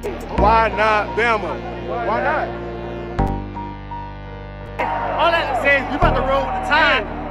Why not Bama? Why not? All that says you about to roll with the tide.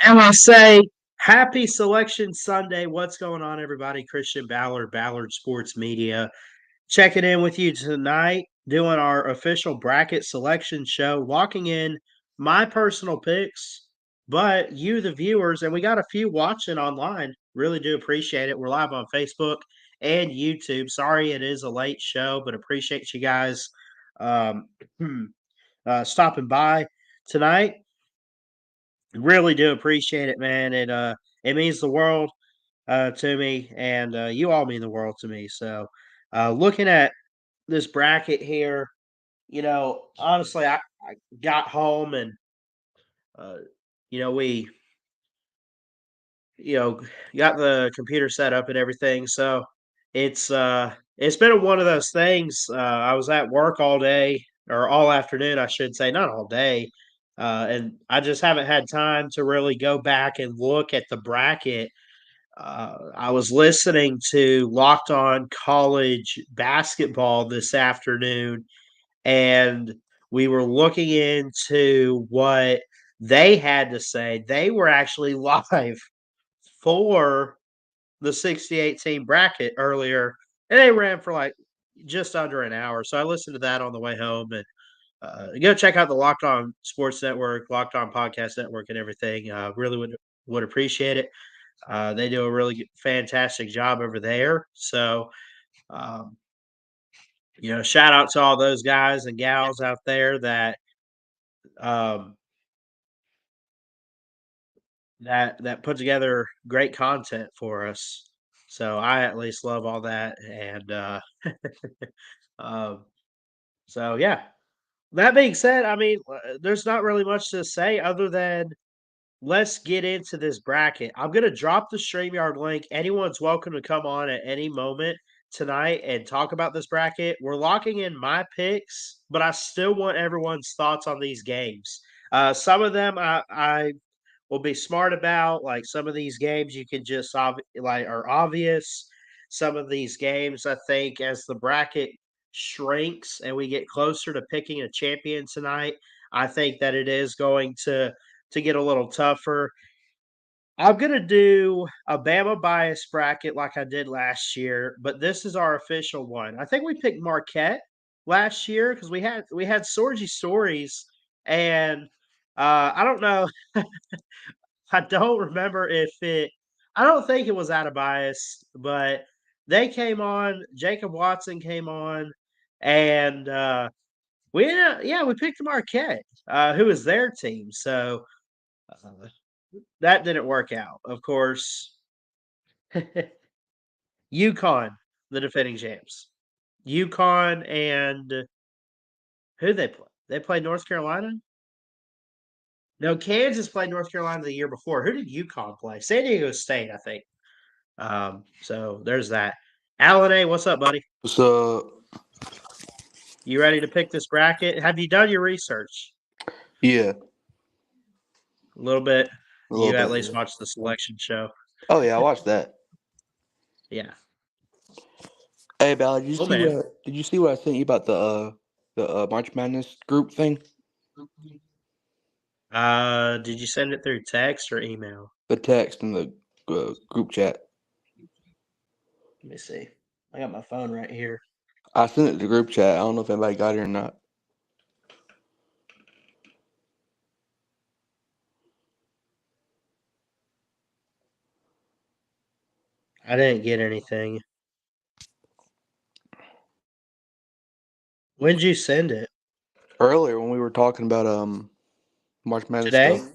And I say, happy Selection Sunday. What's going on, everybody? Christian Ballard, Ballard Sports Media, checking in with you tonight, doing our official bracket selection show, locking in my personal picks, but you, the viewers, and we got a few watching online. Really do appreciate it. We're live on Facebook and YouTube. Sorry it is a late show, but appreciate you guys stopping by tonight. Really do appreciate it, man. It means the world to me, and you all mean the world to me. So, looking at this bracket here, honestly, I got home and uh, we got the computer set up and everything. So it's been one of those things. I was at work all day or all afternoon, I should say, not all day. And I just haven't had time to really go back and look at the bracket. I was listening to Locked On College Basketball this afternoon, and we were looking into what they had to say. They were actually live for the 68 team bracket earlier, and they ran for like just under an hour. So I listened to that on the way home, and go check out the Locked On Sports Network, Locked On Podcast Network, and everything. Really would appreciate it. They do a really fantastic job over there. So, um, shout out to all those guys and gals out there um, that put together great content for us. So I at least love all that, and um, so yeah. That being said, I mean, there's not really much to say other than let's get into this bracket. I'm going to drop the StreamYard link. Anyone's welcome to come on at any moment tonight and talk about this bracket. We're locking in my picks, but I still want everyone's thoughts on these games. Some of them I will be smart about. Like some of these games, you can just are obvious. Some of these games, I think, as the bracket shrinks and we get closer to picking a champion tonight, I think that it is going to get a little tougher. I'm gonna do a Bama bias bracket like I did last year, but this is our official one. I think we picked Marquette last year because we had Sorgy stories, and I don't know. I don't remember if it. I don't think it was out of bias, but they came on. Jacob Watson came on, and we picked Marquette, who was their team. So uh, that didn't work out. Of course, UConn, the defending champs. UConn and who they play? They played North Carolina. No, Kansas played North Carolina the year before. Who did UConn play? San Diego State, I think. So there's that. Alan A, what's up, buddy? What's up? You ready to pick this bracket? Have you done your research? Yeah. A little bit. You at least watched the selection show. Oh yeah, I watched that. Yeah. Hey, Ballard, did you see what I sent you about the March Madness group thing? Did you send it through text or email? The text in the group chat. Let me see. I got my phone right here. I sent it to the group chat. I don't know if anybody got it or not. I didn't get anything. When did you send it? Earlier when we were talking about March Madness Today? stuff.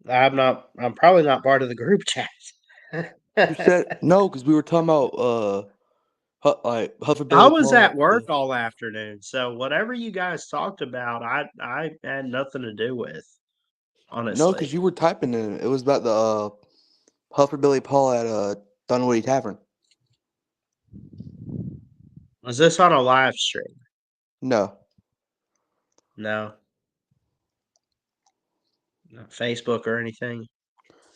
Yeah. I'm probably not part of the group chat. You said no because we were talking about like Hufflepuff. I was at work all afternoon, so whatever you guys talked about, I had nothing to do with. Honestly, No, because you were typing in it. It was about the Huffer Billy Paul at Dunwoody Tavern. Was this on a live stream? No. No. Not Facebook or anything.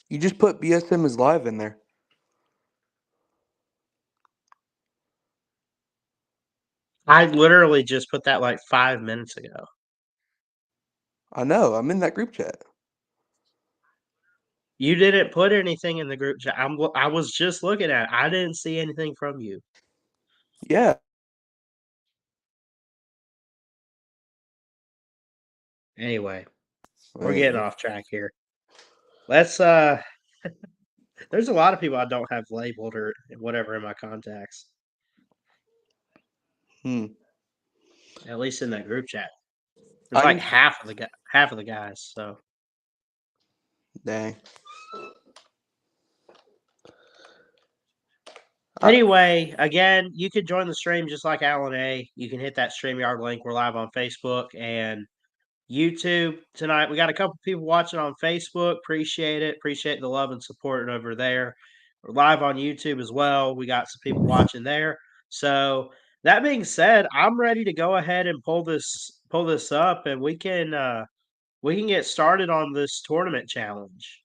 You just put BSM is live in there. I literally just put that like 5 minutes ago. I know. I'm in that group chat. You didn't put anything in the group chat. I was just looking at it. I didn't see anything from you. Yeah. Anyway, we're getting off track here. Let's there's a lot of people I don't have labeled or whatever in my contacts. At least in that group chat. There's like half of the guys, so dang. Anyway, again, you can join the stream just like Alan A. You can hit that StreamYard link. We're live on Facebook and YouTube tonight. We got a couple people watching on Facebook. Appreciate it. Appreciate the love and support over there. We're live on YouTube as well. We got some people watching there. So that being said, I'm ready to go ahead and pull this up, and we can get started on this tournament challenge.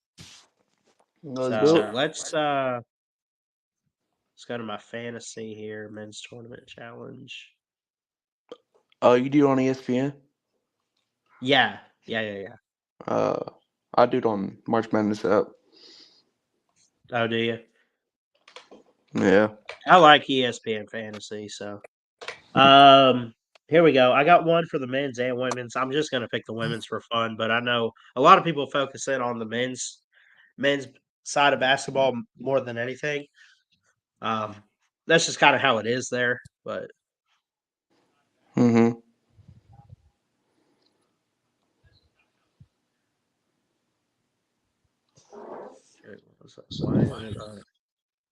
Let's go to my fantasy here, men's tournament challenge. Oh, you do it on ESPN? Yeah. I do it on March Madness app. Oh, do you? Yeah. I like ESPN fantasy, so. Here we go. I got one for the men's and women's. I'm just going to pick the women's for fun, but I know a lot of people focus in on the men's side of basketball more than anything. That's just kind of how it is there, but.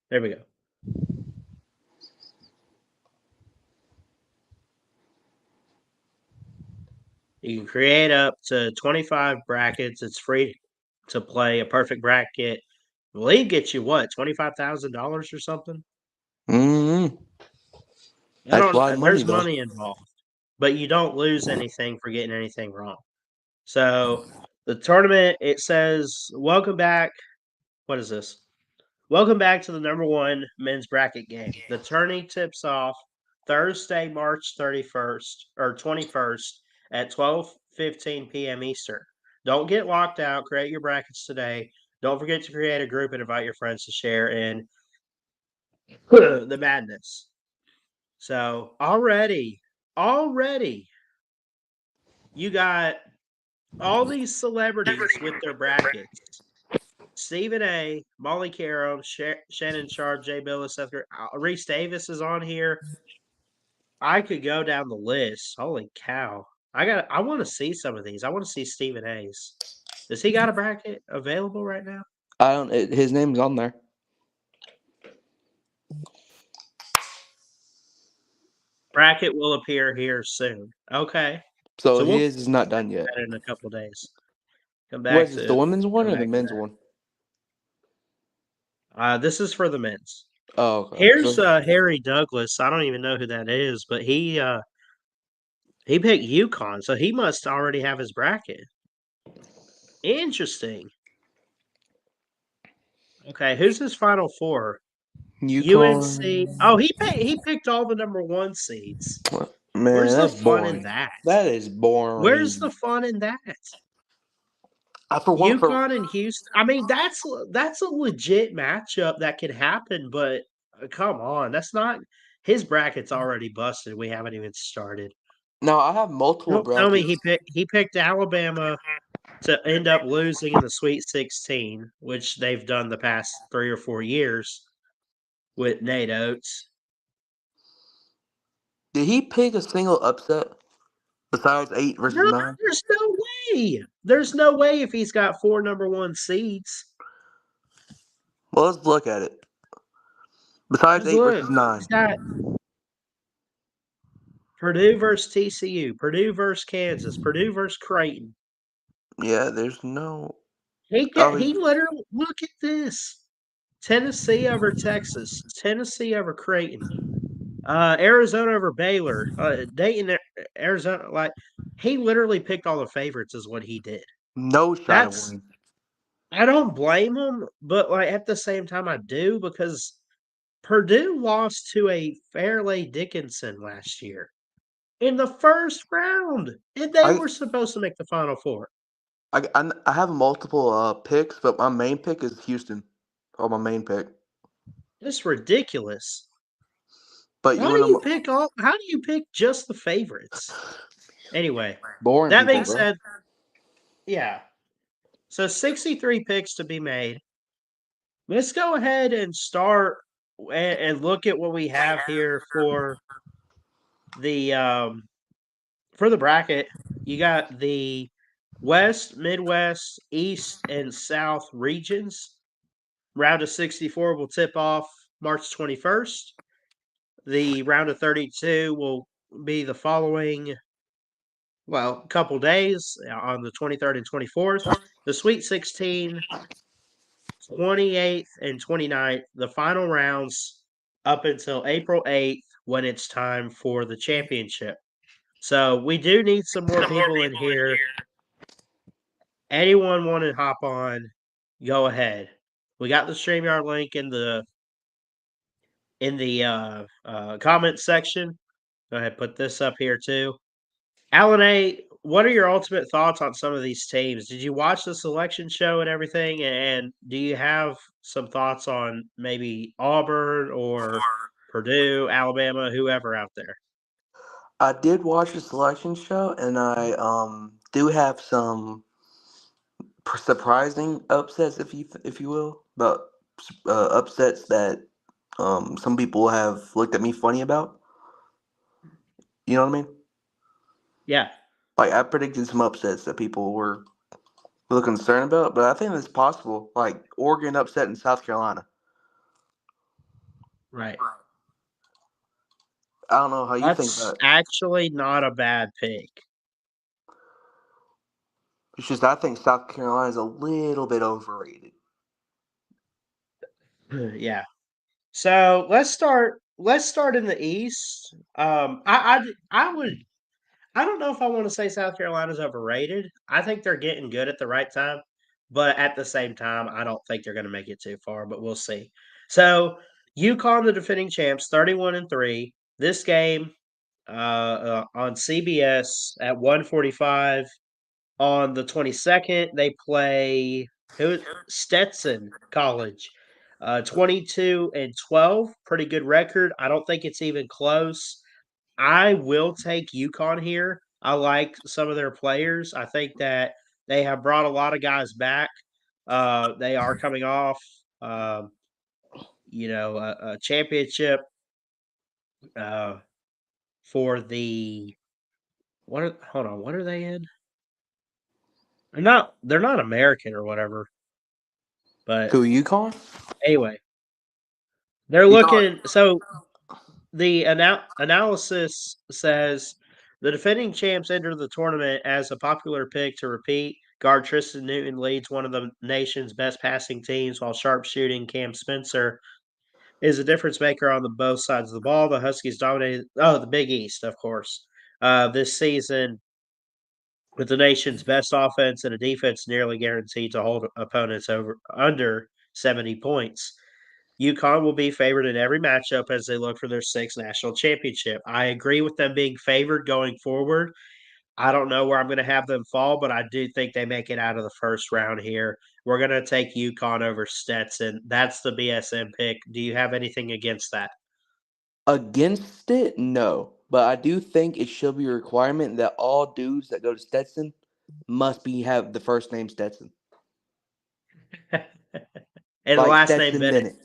There we go. You can create up to 25 brackets. It's free to play. A perfect bracket. The league gets you what, $25,000 or something? There's money involved, but you don't lose anything for getting anything wrong. So the tournament, it says, welcome back. What is this? Welcome back to the #1 men's bracket game. The tourney tips off Thursday, March 31st or 21st at 12:15 p.m. Eastern. Don't get locked out. Create your brackets today. Don't forget to create a group and invite your friends to share in the madness. So already, you got all these celebrities with their brackets. Stephen A., Molly Carum, Shannon Sharp, Jay Billis, Seth Reese Davis is on here. I could go down the list. Holy cow. I want to see some of these. I want to see Stephen A.'s. Does he got a bracket available right now? His name's on there. Bracket will appear here soon. Okay. So his is not done yet. In a couple days. Come back. What is this, the women's one or the men's one? This is for the men's. Oh, okay. Here's Harry Douglas. I don't even know who that is, but he picked UConn, so he must already have his bracket. Interesting. Okay, who's his Final Four? UNC. Oh, he picked all the #1 seeds. Man, where's the fun boring. in that? That is boring. Where's the fun in that? UConn and Houston. I mean, that's a legit matchup that could happen, but come on, that's not. His bracket's already busted. We haven't even started. No, I have multiple brackets. Tell me he picked Alabama to end up losing in the Sweet 16, which they've done the past 3 or 4 years with Nate Oates. Did he pick a single upset besides 8 versus 9? There's no way. There's no way if he's got 4 #1 seeds. Well, let's look at it. Besides Just 8 look. versus 9. He's got Purdue versus TCU, Purdue versus Kansas, Purdue versus Creighton. Yeah, there's no. He Oh, literally look at this. Tennessee over Texas, Tennessee over Creighton, Arizona over Baylor, Dayton, Arizona. Like he literally picked all the favorites, is what he did. no shot of That's winning. I don't blame him, but like at the same time I do because Purdue lost to a Fairleigh Dickinson last year in the first round, and they I were supposed to make the Final Four. I have multiple picks, but my main pick is Houston. Oh, my main pick. It's ridiculous. But How do you pick just the favorites? Anyway, boring that people, being bro. said, yeah. So 63 picks to be made. Let's go ahead and start and look at what we have here for the bracket. You got the West, Midwest, East, and South regions. Round of 64 will tip off March 21st. The round of 32 will be the following, couple days on the 23rd and 24th. The Sweet 16, 28th, and 29th, the final rounds up until April 8th when it's time for the championship. So we do need some more people in here. Anyone want to hop on, go ahead. We got the StreamYard link in the comment section. Go ahead, put this up here too. Alan A., what are your ultimate thoughts on some of these teams? Did you watch the selection show and everything? And do you have some thoughts on maybe Auburn or Purdue, Alabama, whoever out there? I did watch the selection show, and I do have some surprising upsets, if you will, but upsets that some people have looked at me funny about. You know what I mean? Yeah. Like I predicted some upsets that people were a little concerned about, but I think it's possible. Like Oregon upset in South Carolina. Right. I don't know how you think That's about it. actually not a bad pick. It's just I think South Carolina is a little bit overrated. Yeah. So let's start in the East. I don't know if I want to say South Carolina's overrated. I think they're getting good at the right time, but at the same time, I don't think they're going to make it too far. But we'll see. So UConn, the defending champs, 31-3. This game on CBS at 1:45 on the 22nd. They play Stetson College. 22-12, pretty good record. I don't think it's even close. I will take UConn here. I like some of their players. I think that they have brought a lot of guys back. They are coming off, a championship for the hold on, what are they in? They're not American or whatever. But Who, UConn? anyway, they're looking. So the analysis says the defending champs enter the tournament as a popular pick to repeat. Guard Tristan Newton leads one of the nation's best passing teams, while sharpshooting Cam Spencer is a difference maker on both sides of the ball. The Huskies dominated the Big East, of course, this season with the nation's best offense and a defense nearly guaranteed to hold opponents under 70 points. UConn will be favored in every matchup as they look for their sixth national championship. I agree with them being favored going forward. I don't know where I'm going to have them fall, but I do think they make it out of the first round here. We're going to take UConn over Stetson. That's the BSN pick. Do you have anything against that? Against it, no. But I do think it should be a requirement that all dudes that go to Stetson must have the first name Stetson. And like the last Stetson name Bennett.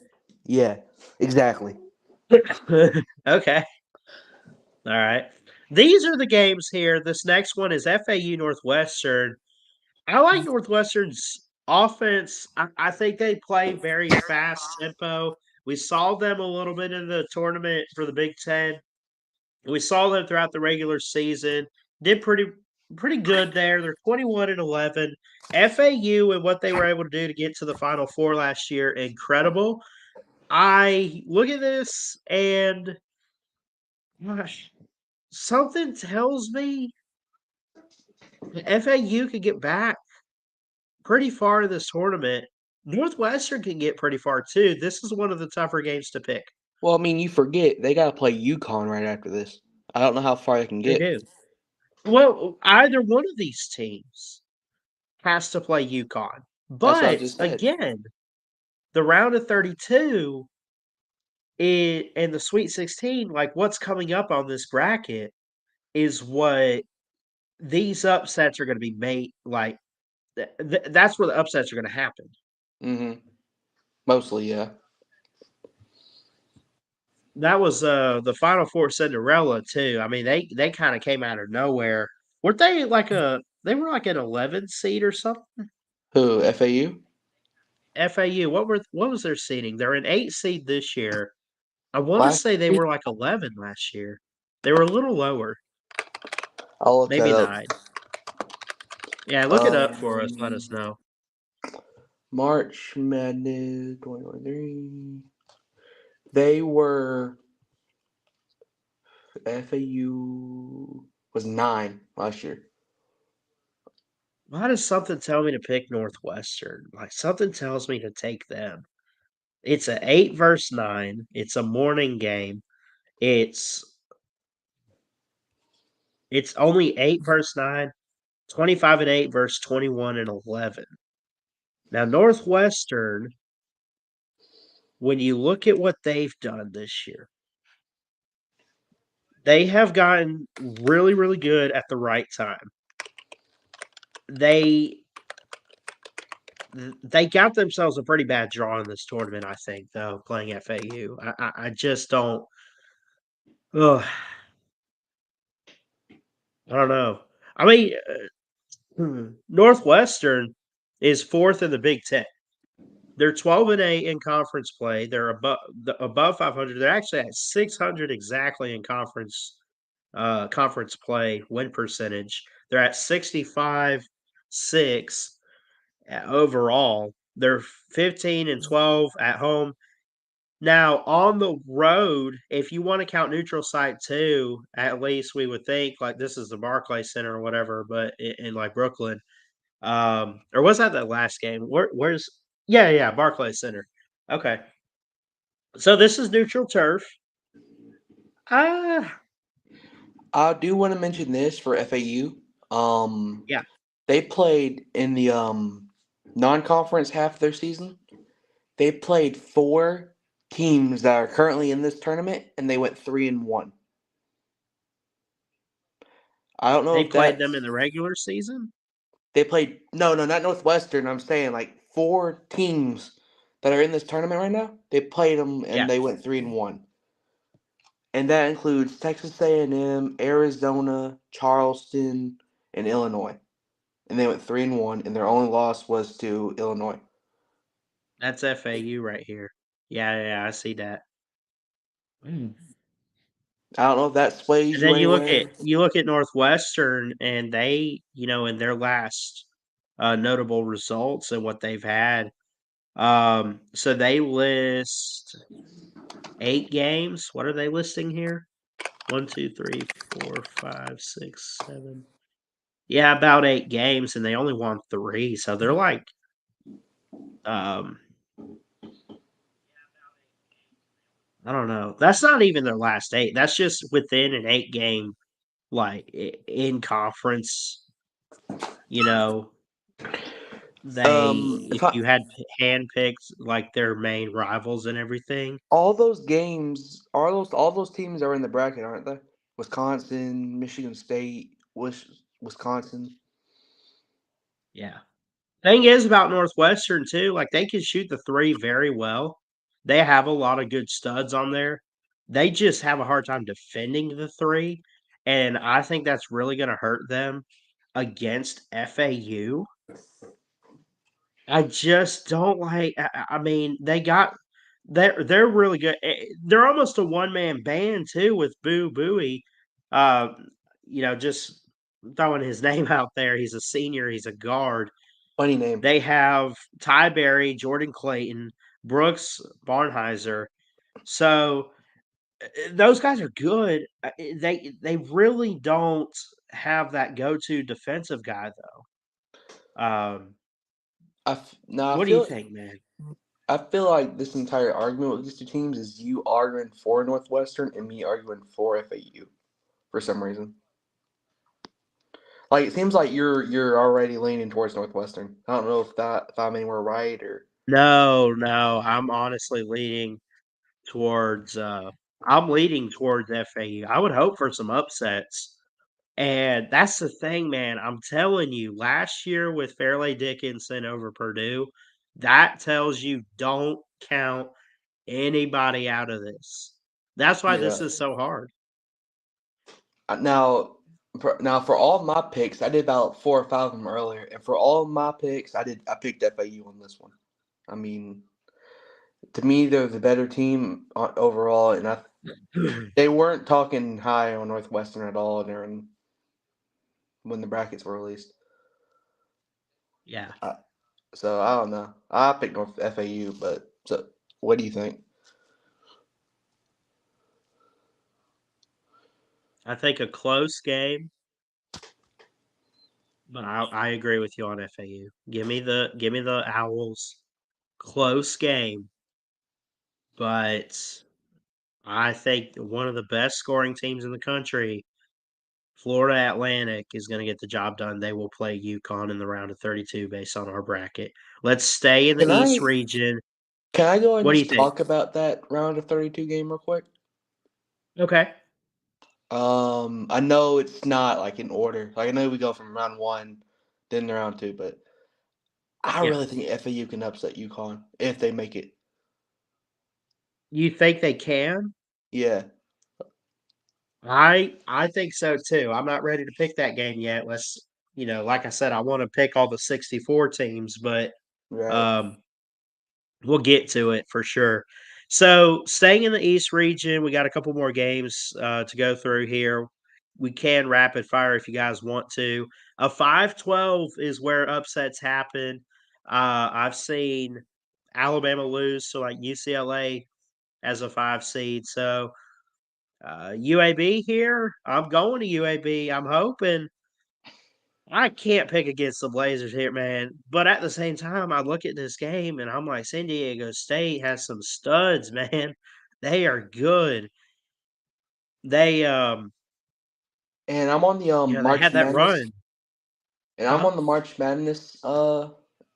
Yeah, exactly. Okay. All right. These are the games here. This next one is FAU Northwestern. I like Northwestern's offense. I think they play very fast tempo. We saw them a little bit in the tournament for the Big Ten. We saw them throughout the regular season. Did pretty good there. They're 21-11. FAU and what they were able to do to get to the Final Four last year, incredible. I look at this and gosh, something tells me FAU could get back pretty far in this tournament. Northwestern can get pretty far too. This is one of the tougher games to pick. Well, I mean, you forget they got to play UConn right after this. I don't know how far they can They get. do. Well, either one of these teams has to play UConn. That's what I But just said. again, the round of 32 and the Sweet 16, like what's coming up on this bracket is what these upsets are going to be made. Like that's where the upsets are going to happen. Mm-hmm. Mostly, yeah. That was the Final Four Cinderella too. I mean, they kind of came out of nowhere. Weren't they they were like an 11 seed or something? Who, FAU? FAU. What was their seeding? They're an 8 seed this year. I want to Last say they year? were like 11 last year. They were a little lower, I'll look maybe that up. 9. Yeah, look it up for us. Let us know. March Madness 2023. They were FAU was 9 last year. Why does something tell me to pick Northwestern? Like something tells me to take them. It's a 8 versus 9. It's a morning game. It's only 8 versus 9, 25-8 versus 21-11. Now Northwestern, when you look at what they've done this year, they have gotten really, really good at the right time. They got themselves a pretty bad draw in this tournament, I think, though, playing FAU. I just don't. Ugh. I don't know. I mean, Northwestern is 4th in the Big Ten. They're 12-8 in conference play. They're above 500. They're actually at 600 exactly in conference play win percentage. They're at 65-6 overall. They're 15-12 at home. Now on the road, if you want to count neutral site too, at least we would think like this is the Barclays Center or whatever, but in like Brooklyn, or was that the last game? Where's Barclays Center. Okay, so this is neutral turf. I do want to mention this for FAU. Yeah. They played in the non-conference half of their season. They played 4 teams that are currently in this tournament, and they went 3-1. I don't know They if played them in the regular season. They played no, not Northwestern. I'm saying like 4 teams that are in this tournament right now. They played them and they went 3-1, and that includes Texas A&M, Arizona, Charleston, and Illinois. And they went 3-1, and their only loss was to Illinois. That's FAU right here. Yeah, I see that. I don't know if that sways And then you you look at Northwestern, and they, in their last notable results and what they've had. So they list 8 games. What are they listing here? 1, 2, 3, 4, 5, 6, 7. Yeah, about 8 games, and they only won 3. So they're like, I don't know. That's not even their last 8. That's just within an 8 game, like in conference. If you had handpicked like their main rivals and everything. All those games all those teams are in the bracket, aren't they? Wisconsin, Michigan State, Wisconsin. Yeah. Thing is about Northwestern too, like they can shoot the 3 very well. They have a lot of good studs on there. They just have a hard time defending the 3, and I think that's really going to hurt them against FAU. I just don't like. I mean, they got They're really good. They're almost a one-man band too with Boo Buie. Uh, just throwing his name out there. He's a senior. He's a guard. Funny name. They have Ty Berry, Jordan Clayton, Brooks Barnheiser. So those guys are good. They really don't have that go-to defensive guy though. I What do you feel think, man? I feel like this entire argument with these two teams is you arguing for Northwestern and me arguing for FAU for some reason. Like it seems like you're already leaning towards Northwestern. I don't know if I'm anywhere right or No, I'm honestly leaning towards I'm leaning towards FAU. I would hope for some upsets. And that's the thing, man. I'm telling you, last year with Fairleigh Dickinson over Purdue, that tells you don't count anybody out of this. That's why this yeah. is so hard. Now for all of my picks, I did about 4 or 5 of them earlier, and for all of my picks, I picked FAU on this one. I mean, to me, they're the better team overall, and they weren't talking high on Northwestern at all during when the brackets were released. Yeah. So I don't know. I picked North FAU, but so what do you think? I think a close game, but I agree with you on FAU. Give me the Owls. Close game, but I think one of the best scoring teams in the country, Florida Atlantic, is going to get the job done. They will play UConn in the round of 32 based on our bracket. Let's stay in the East region. Can I go and What do you just think? talk about that round of 32 game real quick? Okay. I know it's not like in order. Like I know we go from round 1, then to round 2, but I really think FAU can upset UConn if they make it. You think they can? Yeah. I think so too. I'm not ready to pick that game yet. Let's, like I said, I want to pick all the 64 teams, but Right. we'll get to it for sure. So, staying in the East region, we got a couple more games to go through here. We can rapid fire if you guys want to. A 5-12 is where upsets happen. I've seen Alabama lose to like UCLA as a 5 seed. So, UAB here. I'm going to UAB. I'm hoping. I can't pick against the Blazers here, man. But at the same time, I look at this game and I'm like, San Diego State has some studs, man. They are good. They And I'm on the they March had that Madness. run. And I'm on the March Madness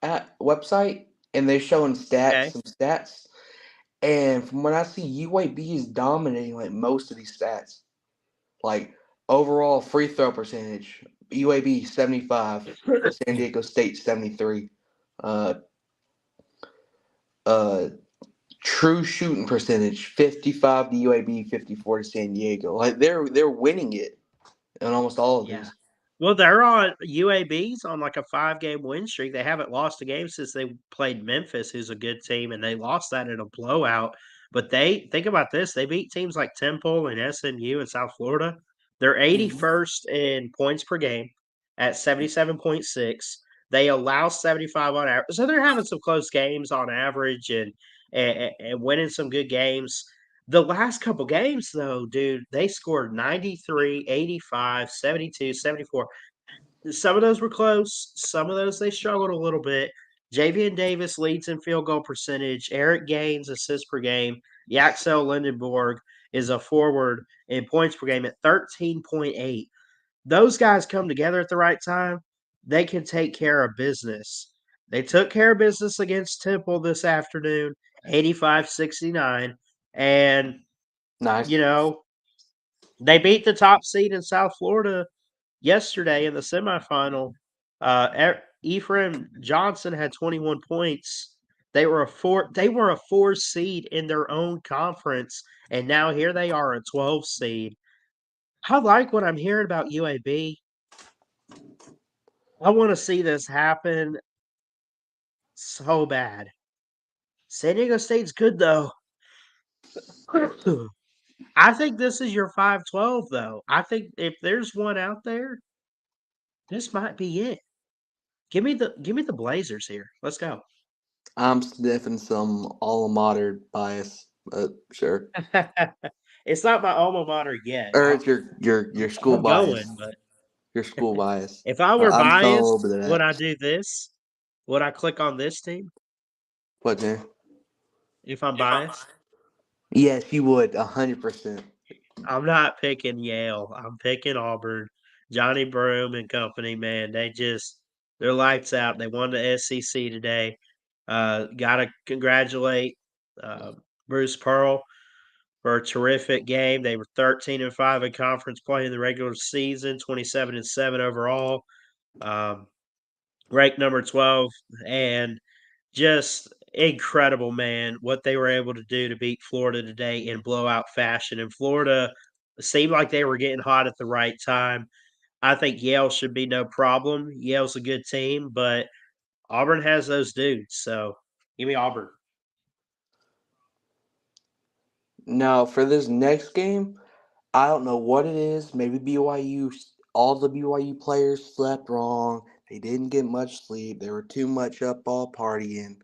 at website, and they're showing Okay. some stats. And from what I see, UAB is dominating like most of these stats. Like overall free throw percentage, UAB 75, San Diego State 73. True shooting percentage 55 to UAB, 54 to San Diego. Like they're winning it in almost all of these. Well, they're on UAB's on like a 5-game win streak. They haven't lost a game since they played Memphis, who's a good team, and they lost that in a blowout. But they think about this: they beat teams like Temple and SMU and South Florida. They're 81st in points per game at 77.6. They allow 75 on average, so they're having some close games on average and winning some good games. The last couple games, though, dude, they scored 93, 85, 72, 74. Some of those were close. Some of those they struggled a little bit. Javian Davis leads in field goal percentage. Eric Gaines assists per game. Yaxel Lindenborg is a forward in points per game at 13.8. Those guys come together at the right time. They can take care of business. They took care of business against Temple this afternoon, 85-69. And, Nice. they beat the top seed in South Florida yesterday in the semifinal. Ephraim Johnson had 21 points. They were a 4 seed in their own conference, and now here they are a 12 seed. I like what I'm hearing about UAB. I want to see this happen so bad. San Diego State's good though. I think this is your 5-12, though. I think if there's one out there, this might be it. Give me the Blazers here. Let's go. I'm sniffing some alma mater bias, but sure. It's not my alma mater yet. Or it's your school I'm bias. going, but Your school bias. if I were I'm so biased, over that. would I do this? Would I click on this team What, Jay? if I'm biased? Yes, you would, 100%. I'm not picking Yale. I'm picking Auburn. Johnny Broome and company, man, they're lights out. They won the SEC today. Got to congratulate Bruce Pearl for a terrific game. They were 13-5 in conference play in the regular season, 27-7 overall. Ranked number 12, and just incredible, man, what they were able to do to beat Florida today in blowout fashion. And Florida seemed like they were getting hot at the right time. I think Yale should be no problem. Yale's a good team, but Auburn has those dudes. So give me Auburn. Now, for this next game, I don't know what it is. Maybe BYU, all the BYU players slept wrong. They didn't get much sleep. They were too much up all partying.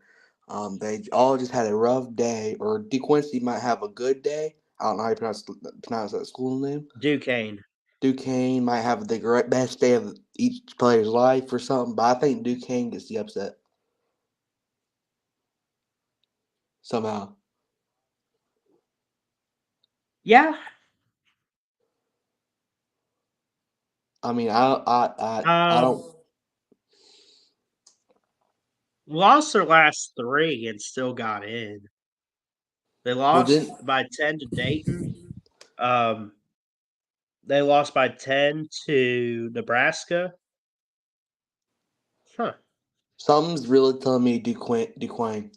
They all just had a rough day. Or DeQuincy might have a good day. I don't know how you pronounce that school name. Duquesne. Duquesne might have the best day of each player's life or something, but I think Duquesne gets the upset. Somehow. Yeah. I mean, I don't. Lost their last 3 and still got in. They lost by 10 to Dayton. They lost by 10 to Nebraska. Huh. Something's really telling me Duquesne,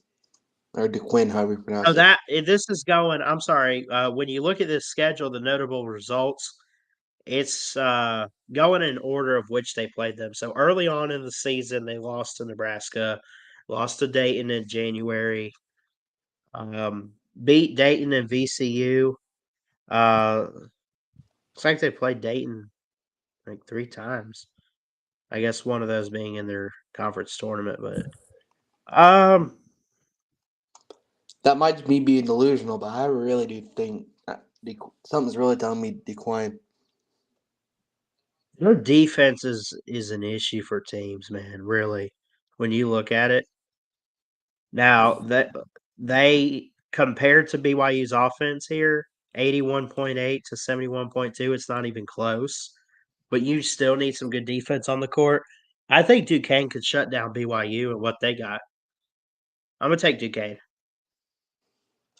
or DeQuinn, however you pronounce it. This is going. I'm sorry. When you look at this schedule, the notable results, it's going in order of which they played them. So early on in the season, they lost to Nebraska, lost to Dayton in January, beat Dayton and VCU. Looks like they played Dayton like 3 times. I guess one of those being in their conference tournament, but that might just me being delusional, but I really do think something's really telling me DeQuinn. their defense is an issue for teams, man. Really, when you look at it. Now that they compared to BYU's offense here, 81.8 to 71.2, it's not even close. But you still need some good defense on the court. I think Duquesne could shut down BYU and what they got. I'm gonna take Duquesne.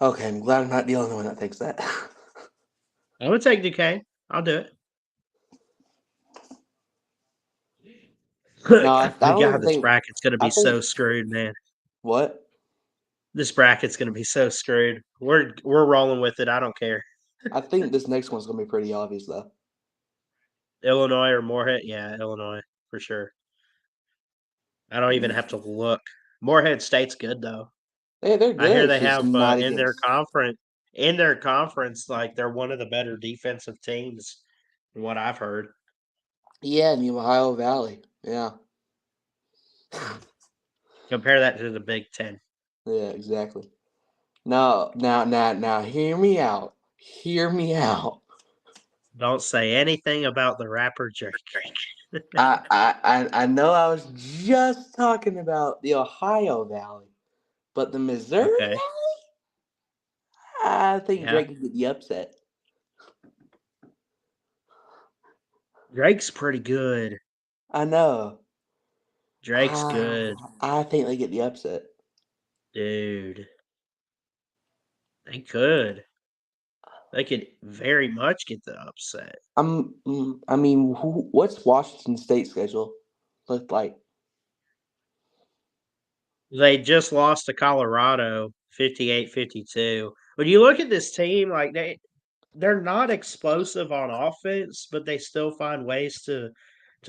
Okay, I'm glad I'm not the only one that thinks that. I'm gonna take Duquesne. I'll do it. No, I God, don't this think bracket's gonna be I think so screwed, man. what? This bracket's gonna be so screwed. We're rolling with it. I don't care. I think this next one's gonna be pretty obvious though. Illinois or Morehead? Yeah, Illinois for sure. I don't even have to look. Morehead State's good though. Hey, they're good. I hear It's they just have not in their against. conference, like they're one of the better defensive teams, from what I've heard. Yeah, in the Ohio Valley. Yeah. Compare that to the Big Ten. Yeah, exactly. Now, hear me out. Hear me out. Don't say anything about the rapper Drake. I know I was just talking about the Ohio Valley, but the Missouri Okay. Valley, I think Yeah. Drake could get the upset. Drake's pretty good. I know. Drake's good. I think they get the upset. Dude. They could. They could very much get the upset. I mean, what's Washington State's schedule look like? They just lost to Colorado 58-52. When you look at this team, like they're not explosive on offense, but they still find ways to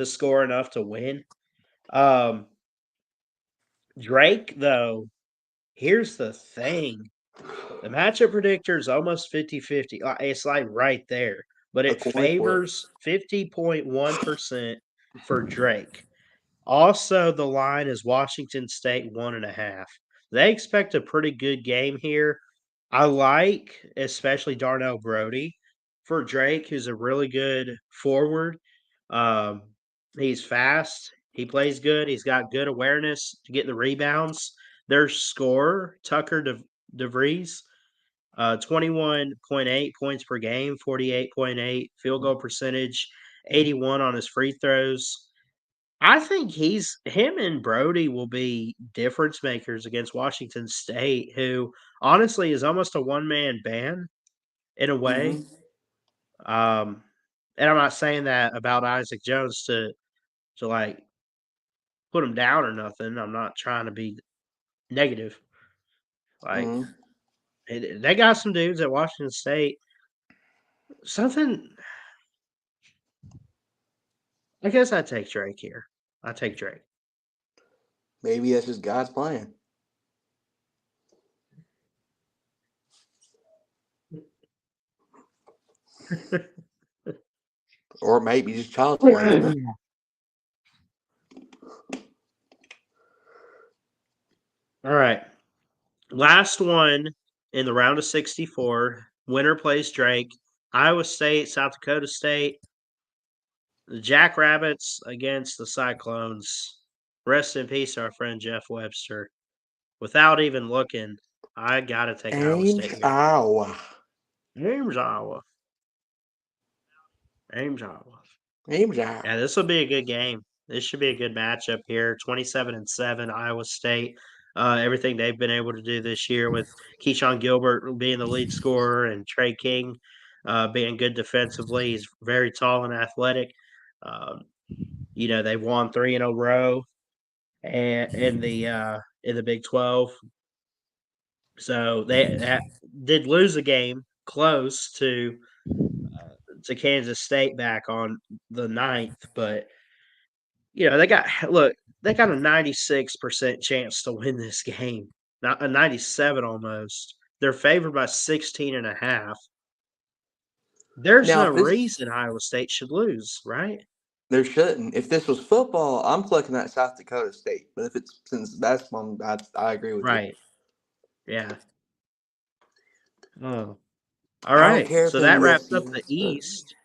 score enough to win. Drake, though, here's the thing. The matchup predictor is almost 50-50. It's like right there, but it favors 50.1% for Drake. Also, the line is Washington State 1.5. They expect a pretty good game here. I like especially Darnell Brody for Drake, who's a really good forward. He's fast. He plays good. He's got good awareness to get the rebounds. Their scorer, Tucker DeVries, 21.8 points per game, 48.8 field goal percentage, 81 on his free throws. I think him and Brody will be difference makers against Washington State, who honestly is almost a one-man band in a way. And I'm not saying that about Isaac Jones to like put him down or nothing. I'm not trying to be negative. Like they got some dudes at Washington State. Something. I guess I'd take Drake here. I take Drake. Maybe that's just God's plan. Or maybe just child's play. All right. Last one in the round of 64. Winner plays Drake. Iowa State, South Dakota State. The Jackrabbits against the Cyclones. Rest in peace, our friend Jeff Webster. Without even looking, I got to take Iowa State here. Iowa. Ames, Iowa. Ames, Iowa. Ames, Iowa. Yeah, this will be a good game. This should be a good matchup here. 27-7, Iowa State. Everything they've been able to do this year with Keyshawn Gilbert being the lead scorer and Trey King being good defensively. He's very tall and athletic. They've won 3 in a row and in the Big 12. So they did lose a game close to Kansas State back on the 9th, but they got a 96% chance to win this game. Not a 97 almost. They're favored by 16.5. There's no reason Iowa State should lose, right? There shouldn't. If this was football, I'm clicking at South Dakota State. But if it's since basketball, I agree with you. Right. Yeah. Oh. All right. So that wraps up the East.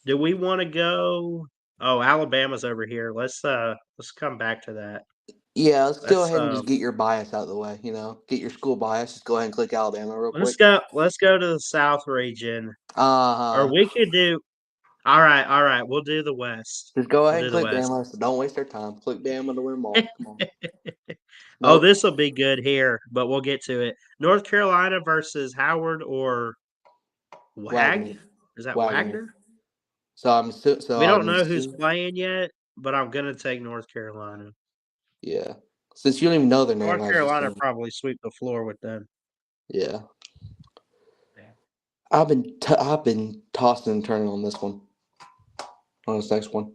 Do we want to go? Oh, Alabama's over here. Let's come back to that. Yeah, let's go ahead and just get your bias out of the way. Get your school bias. Just go ahead and click Alabama real quick. Let's go to the South region. Or we could do. All right. We'll do the West. Just go ahead and click Bama. So don't waste our time. Click Bama to win them all. Come on. Oh, this will be good here, but we'll get to it. North Carolina versus Howard or Wagner. Is that Wagner? So we don't know who's playing yet, but I'm gonna take North Carolina. Yeah, since you don't even know their name. North Carolina probably sweep the floor with them. Yeah. I've been tossing and turning on this one. On this next one.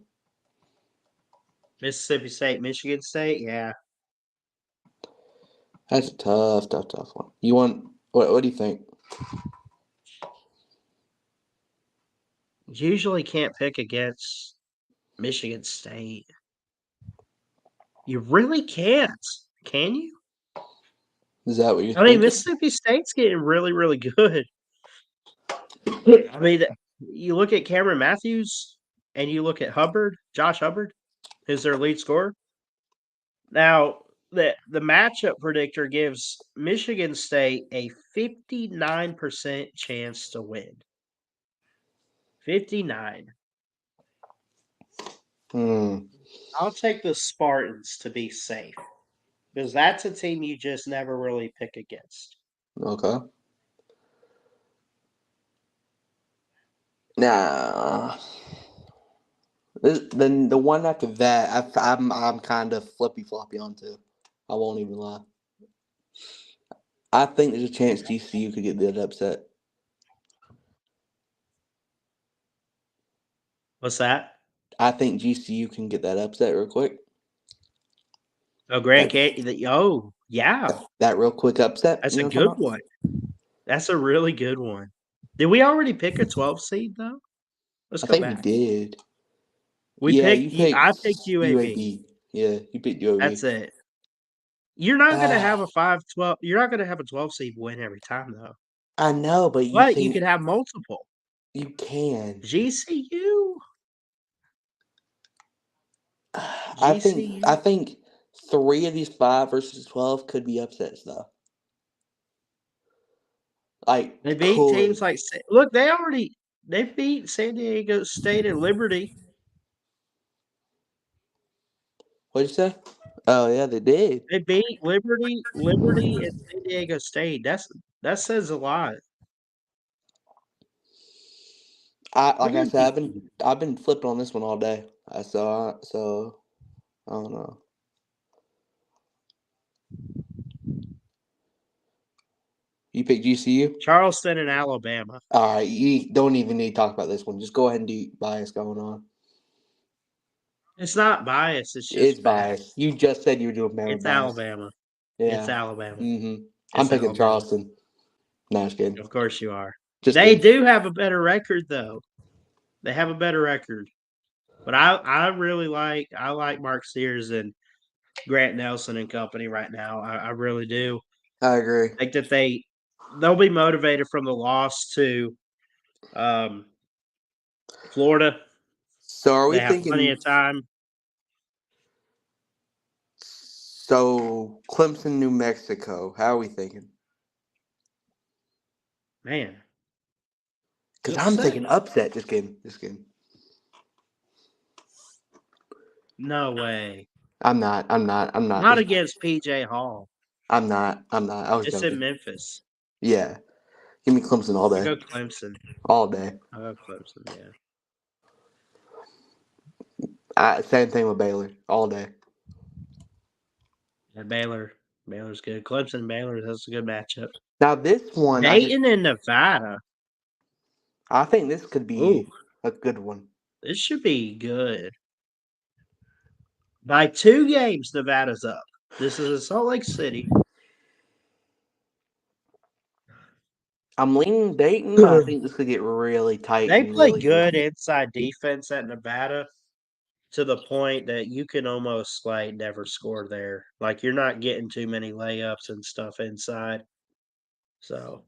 Mississippi State, Michigan State, yeah. That's a tough one. You want what do you think? Usually can't pick against Michigan State. You really can't, can you? Is that what you think? I mean, Mississippi State's getting really, really good. I mean, you look at Cameron Matthews and you look at Josh Hubbard, who's their lead scorer. Now, the matchup predictor gives Michigan State a 59% chance to win. 59. I'll take the Spartans to be safe because that's a team you just never really pick against. Okay. Now, then the one after that, I'm kind of flippy-floppy onto. I won't even lie. I think there's a chance GCU could get that upset. What's that? I think GCU can get that upset real quick. Oh, Grand Canyon. Oh, yeah. That real quick upset. That's a good one. That's a really good one. Did we already pick a 12 seed though? Let's I go think back. we did. We Yeah, picked. you picked I picked UAB. Yeah, you picked UAB. That's it. You're not going to have a 5-12. You're not going to have a 12 seed win every time though. I know, but You can have multiple. You can. GCU. I think 3 of these 5 versus 12 could be upsets though. Like They beat teams like look. They beat San Diego State and Liberty. What'd you say? Oh yeah, they did. They beat Liberty, and San Diego State. That says a lot. Like I said, I've been flipping on this one all day. So I don't know. You picked GCU? Charleston and Alabama. All right, you don't even need to talk about this one. Just go ahead and do bias going on. It's not bias. It's bias. You just said you were doing Bama. It's bias. Alabama. Yeah. It's Alabama. Mm-hmm. I'm picking Alabama. Charleston. No, just kidding. Of course you are. They do have a better record though. They have a better record. But I really like Mark Sears and Grant Nelson and company right now. I really do. I agree. I think that they'll be motivated from the loss to Florida. So are we thinking plenty of time? So Clemson, New Mexico. How are we thinking? Man. Because I'm thinking upset. Just kidding. No way. I'm not. Not against PJ Hall. I'm not. I was just joking. in Memphis. Yeah. Give me Clemson all day. I'll go Clemson. All day. I'll go Clemson, yeah. Same thing with Baylor. All day. Yeah, Baylor's good. Clemson, Baylor, that's a good matchup. Now this one. Dayton and Nevada. I think this could be a good one. This should be good. By 2 games, Nevada's up. This is in Salt Lake City. I'm leaning Dayton, but I think this could get really tight. They play really good inside defense at Nevada to the point that you can almost never score there. Like you're not getting too many layups and stuff inside. So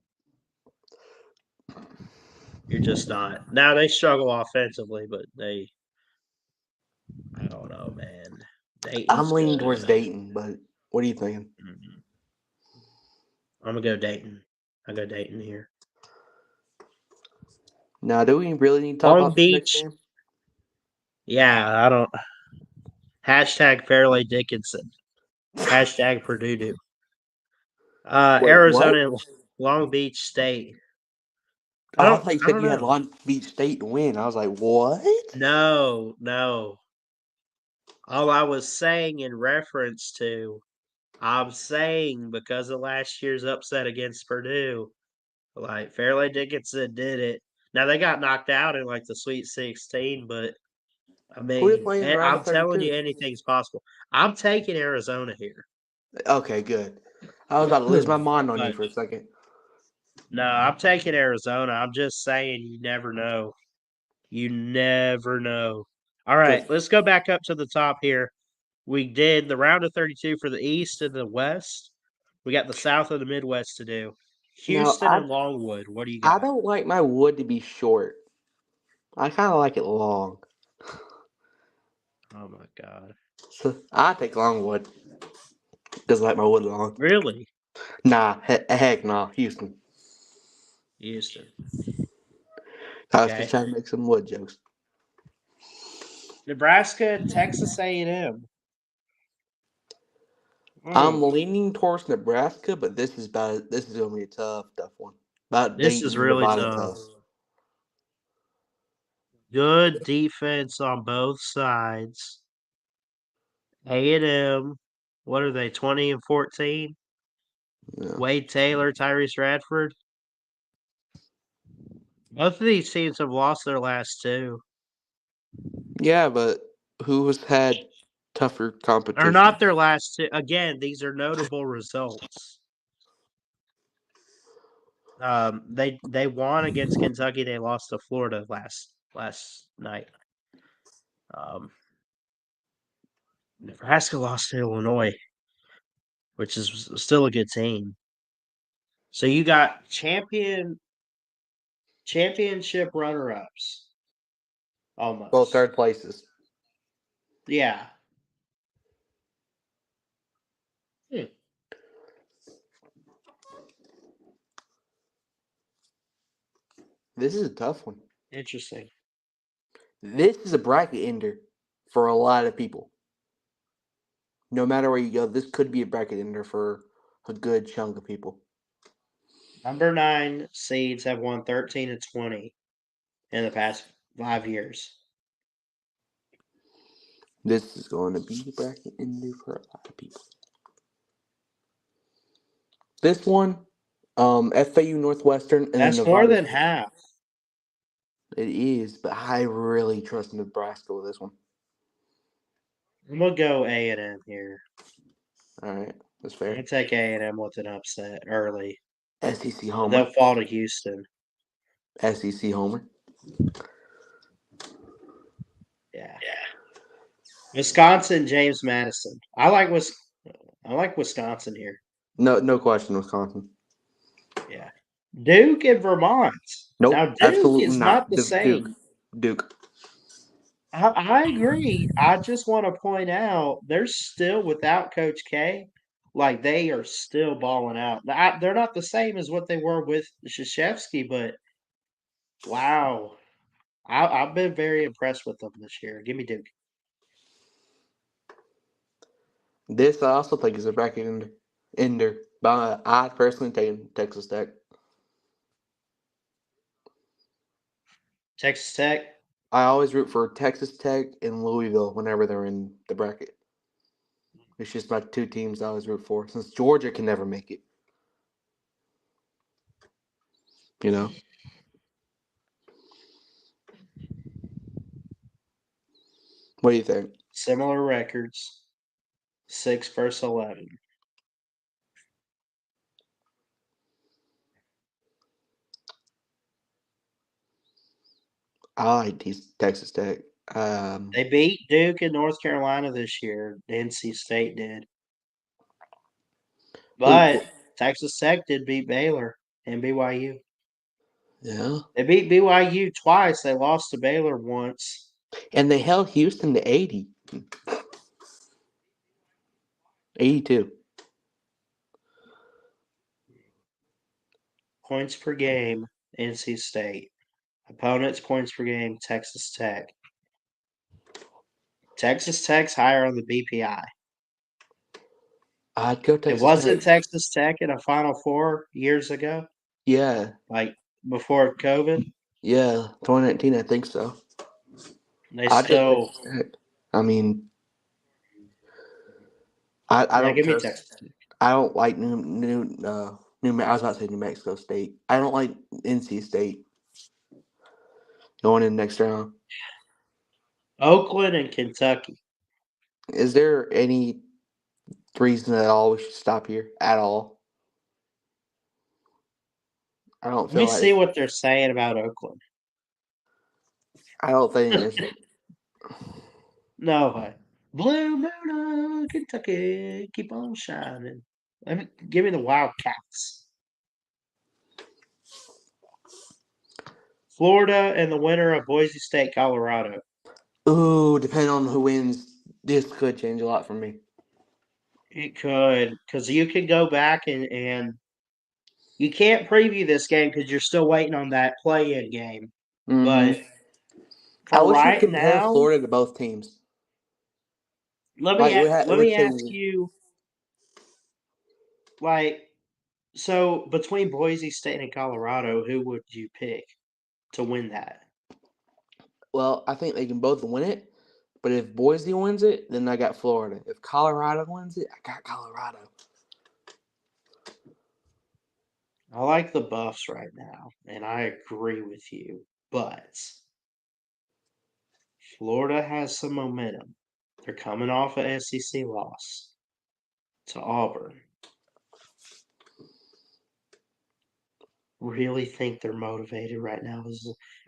you're just not. Now they struggle offensively, but I don't know, man. I'm leaning towards Dayton, but what are you thinking? Mm-hmm. I'm going to go Dayton. I'll go Dayton here. Now, do we really need to talk about Long Beach? Yeah, I don't. Hashtag Fairleigh Dickinson. Hashtag Purdue. Arizona, what? Long Beach State. I thought you said you had Long Beach State to win. I was like, what? No. All I was saying in reference to, I'm saying because of last year's upset against Purdue, Fairleigh Dickinson did it. Now they got knocked out in the Sweet 16, but I mean, I'm telling you, anything's possible. I'm taking Arizona here. Okay, good. I was about to lose my mind on you for a second. No, I'm taking Arizona. I'm just saying you never know. You never know. All right, let's go back up to the top here. We did the round of 32 for the East and the West. We got the South and the Midwest to do. Houston and Longwood. What do you got? I don't like my wood to be short. I kind of like it long. Oh, my God. So I take Longwood. Doesn't like my wood long. Really? Nah. Heck nah. Houston. I was just trying to make some wood jokes. Nebraska and Texas A&M. I'm leaning towards Nebraska, but this is going to be a tough one. This is really tough. Good defense on both sides. A&M, what are they, 20 and 14? Yeah. Wade Taylor, Tyrese Radford. Both of these teams have lost their last 2. Yeah, but who has had tougher competition? Or not their last 2. Again, these are notable results. They won against Kentucky. They lost to Florida last night. Nebraska lost to Illinois, which is still a good team. So you got championship runner-ups. Almost. Both third places. Yeah. This is a tough one. Interesting. This is a bracket ender for a lot of people. No matter where you go, this could be a bracket ender for a good chunk of people. Number 9 seeds have won 13 and 20 in the past 5 years. This is going to be a bracket ender for a lot of people. This one, FAU Northwestern, and that's then more Nevada than State. half. It is, but I really trust Nebraska with this one. I'm gonna go A&M here. All right, that's I'm fair. gonna take A&M with an upset early. SEC homer. They'll fall to Houston. SEC homer. Yeah. Wisconsin, James Madison. I like Wisconsin here. No question, Wisconsin. Yeah. Duke and Vermont. Nope, Now Duke absolutely is not the same. Duke. I agree. I just want to point out they're still without Coach K. Like they are still balling out. They're not the same as what they were with Krzyzewski, but wow, I've been very impressed with them this year. Give me Duke. This I also think is a bracket ender. But I personally take Texas Tech. Texas Tech. I always root for Texas Tech and Louisville whenever they're in the bracket. It's just my two teams I always root for, since Georgia can never make it. You know? What do you think? Similar records. 6 versus 11. I like Texas Tech. They beat Duke and North Carolina this year. NC State did. But Texas Tech did beat Baylor and BYU. Yeah. They beat BYU twice. They lost to Baylor once. And they held Houston to 80. 82. Points per game, NC State. Opponents' points per game, Texas Tech. Texas Tech's higher on the BPI. I'd go Texas It wasn't Tech. Texas Tech in a Final Four years ago? Yeah. Like before COVID? Yeah. 2019, I think so. I'd still. I mean, I don't give me trust. Texas Tech. I don't like I was about to say New Mexico State. I don't like NC State going in next round. Oakland and Kentucky. Is there any reason at all we should stop here at all? I don't feel Let me see what they're saying about Oakland. I don't think there's. No way. Blue Moon, Kentucky, keep on shining. Give me the Wildcats. Florida and the winner of Boise State, Colorado. Ooh, depending on who wins, this could change a lot for me. It could, because you could go back and you can't preview this game because you're still waiting on that play-in game. Mm-hmm. But I wish right you could compare now, Florida to both teams. let me ask you, so between Boise State and Colorado, who would you pick to win that? Well, I think they can both win it, but if Boise wins it, then I got Florida. If Colorado wins it, I got Colorado. I like the Buffs right now, and I agree with you, but Florida has some momentum. They're coming off an SEC loss to Auburn. really think they're motivated right now.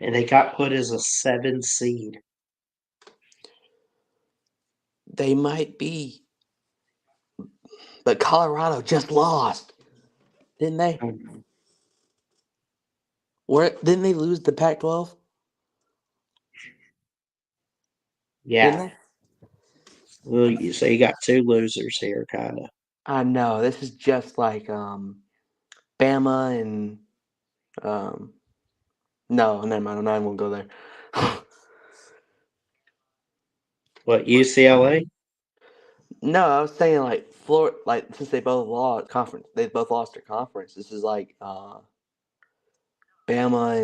And they got put as a 7 seed. They might be. But Colorado just lost. Didn't they? Didn't they lose the Pac-12? Yeah. Didn't they? Well, you got 2 losers here, kind of. I know. This is just like Bama and no, never mind. I'm not even gonna go there. What, UCLA? No, I was saying like Florida. Like since they both lost their conference. This is like Bama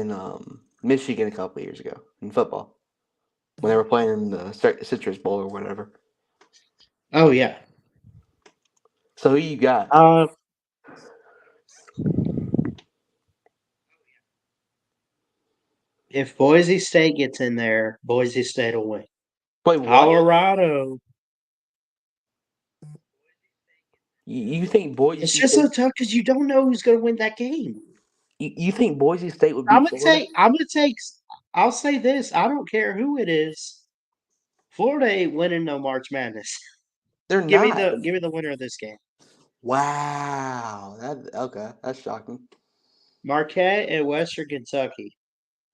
and Michigan a couple of years ago in football when they were playing in the Citrus Bowl or whatever. Oh yeah. So who you got? If Boise State gets in there, Boise State will win. Wait, what? Colorado. You think Boise It's State? just so tough because you don't know who's going to win that game. You think Boise State would beat Florida? I'll say this. I don't care who it is. Florida ain't winning no March Madness. They're Give not. me the winner of this game. Wow. That's shocking. Marquette and Western Kentucky.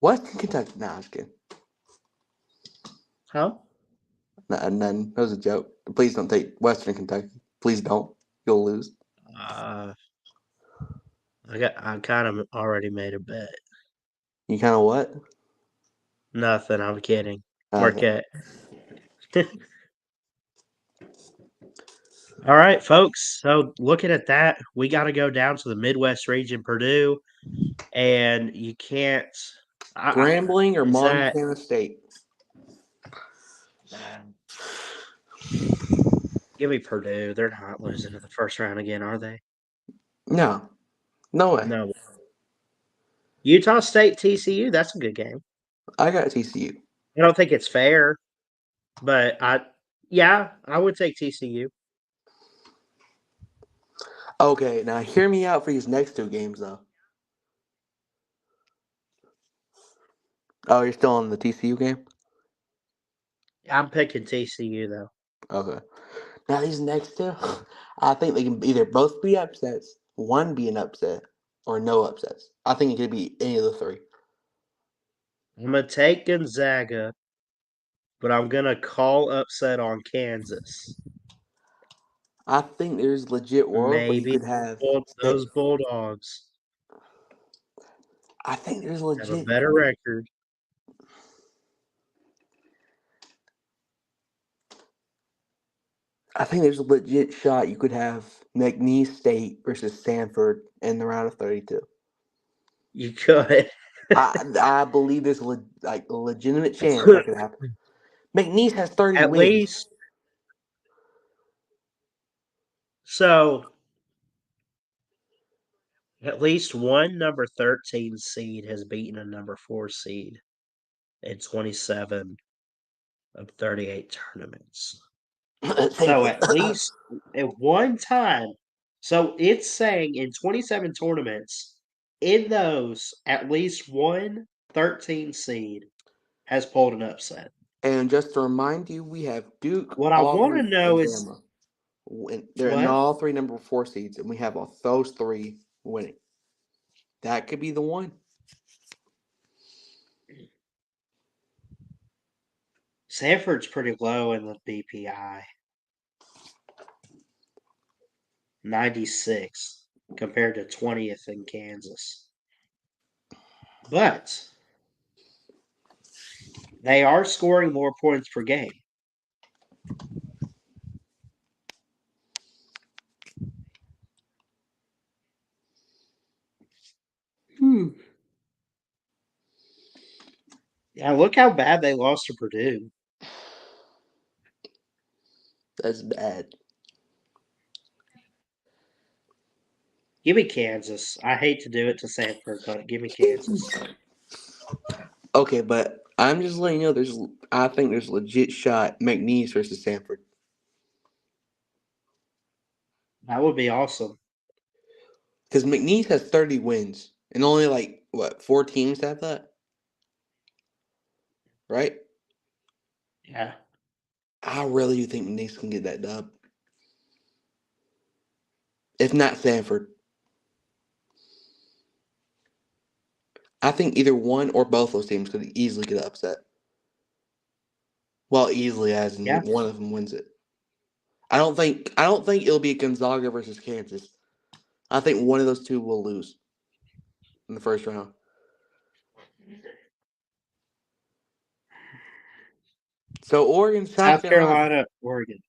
Western Kentucky. Nah, I was kidding. Huh? None. That was a joke. Please don't take Western Kentucky. Please don't. You'll lose. I kind of already made a bet. You kind of what? Nothing. I'm kidding. Okay. Marquette. All right, folks. So looking at that, we got to go down to the Midwest region, Purdue, and you can't. Grambling or Montana State? Give me Purdue. They're not losing in the first round again, are they? No. No way. No. Utah State, TCU. That's a good game. I got TCU. I don't think it's fair, but I would take TCU. Okay, now hear me out for these next 2 games, though. Oh, you're still on the TCU game? I'm picking TCU, though. Okay. Now, these next 2, I think they can either both be upsets, one be an upset, or no upsets. I think it could be any of the 3. I'm going to take Gonzaga, but I'm going to call upset on Kansas. I think there's legit world where you could have those Bulldogs. I think there's legit have a better record. I think there's a legit shot you could have McNeese State versus Stanford in the round of 32. You could. I believe there's a legitimate chance that could happen. McNeese has 30 At wins. Least. So, at least one number 13 seed has beaten a number 4 seed in 27 of 38 tournaments. So at least at one time, so it's saying in 27 tournaments, in those, at least one 13 seed has pulled an upset. And just to remind you, we have Duke. What I want to know is they're in all 3 number 4 seeds, and we have those 3 winning. That could be the one. Stanford's pretty low in the BPI. 96 compared to 20th in Kansas. But they are scoring more points per game. Yeah, look how bad they lost to Purdue. That's bad. Give me Kansas. I hate to do it to Stanford, but give me Kansas. Okay, but I'm just letting you know I think there's a legit shot McNeese versus Stanford. That would be awesome. Because McNeese has 30 wins, And only like what 4 teams have that, right? Yeah. I really do think the Knicks can get that dub. If not Stanford. I think either one or both those teams could easily get upset. Well, easily as in one of them wins it. I don't think it'll be Gonzaga versus Kansas. I think one of those two will lose in the first round. So Oregon, South Carolina, Oregon.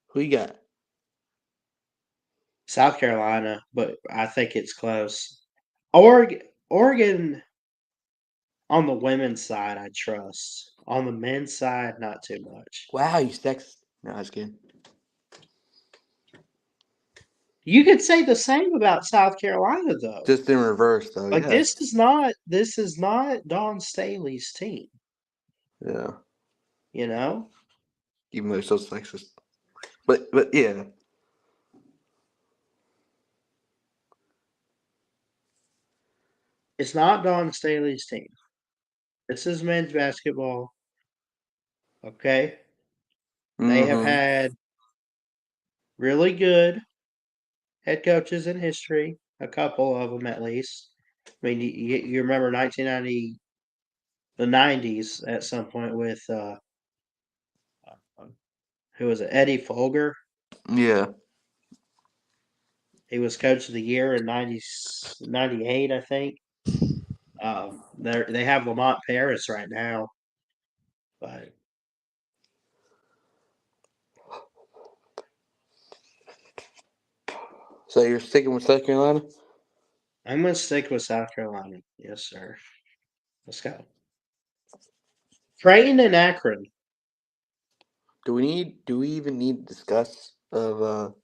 Who you got? South Carolina, but I think it's close. Oregon on the women's side, I trust. On the men's side, not too much. Wow, you sexist. No, that's good. You could say the same about South Carolina, though. Just in reverse, though. Like this is not Dawn Staley's team. Yeah. You know? Even though they're so sexist. But yeah. It's not Dawn Staley's team. This is men's basketball. Okay? They have had really good head coaches in history, a couple of them at least. I mean, you remember 1990, the 90s at some point with, who was it, Eddie Folger? Yeah. He was coach of the year in 98, I think. They have Lamont Paris right now, but so you're sticking with South Carolina? I'm going to stick with South Carolina. Yes, sir. Let's go. Creighton and Akron. Do we even need to discuss of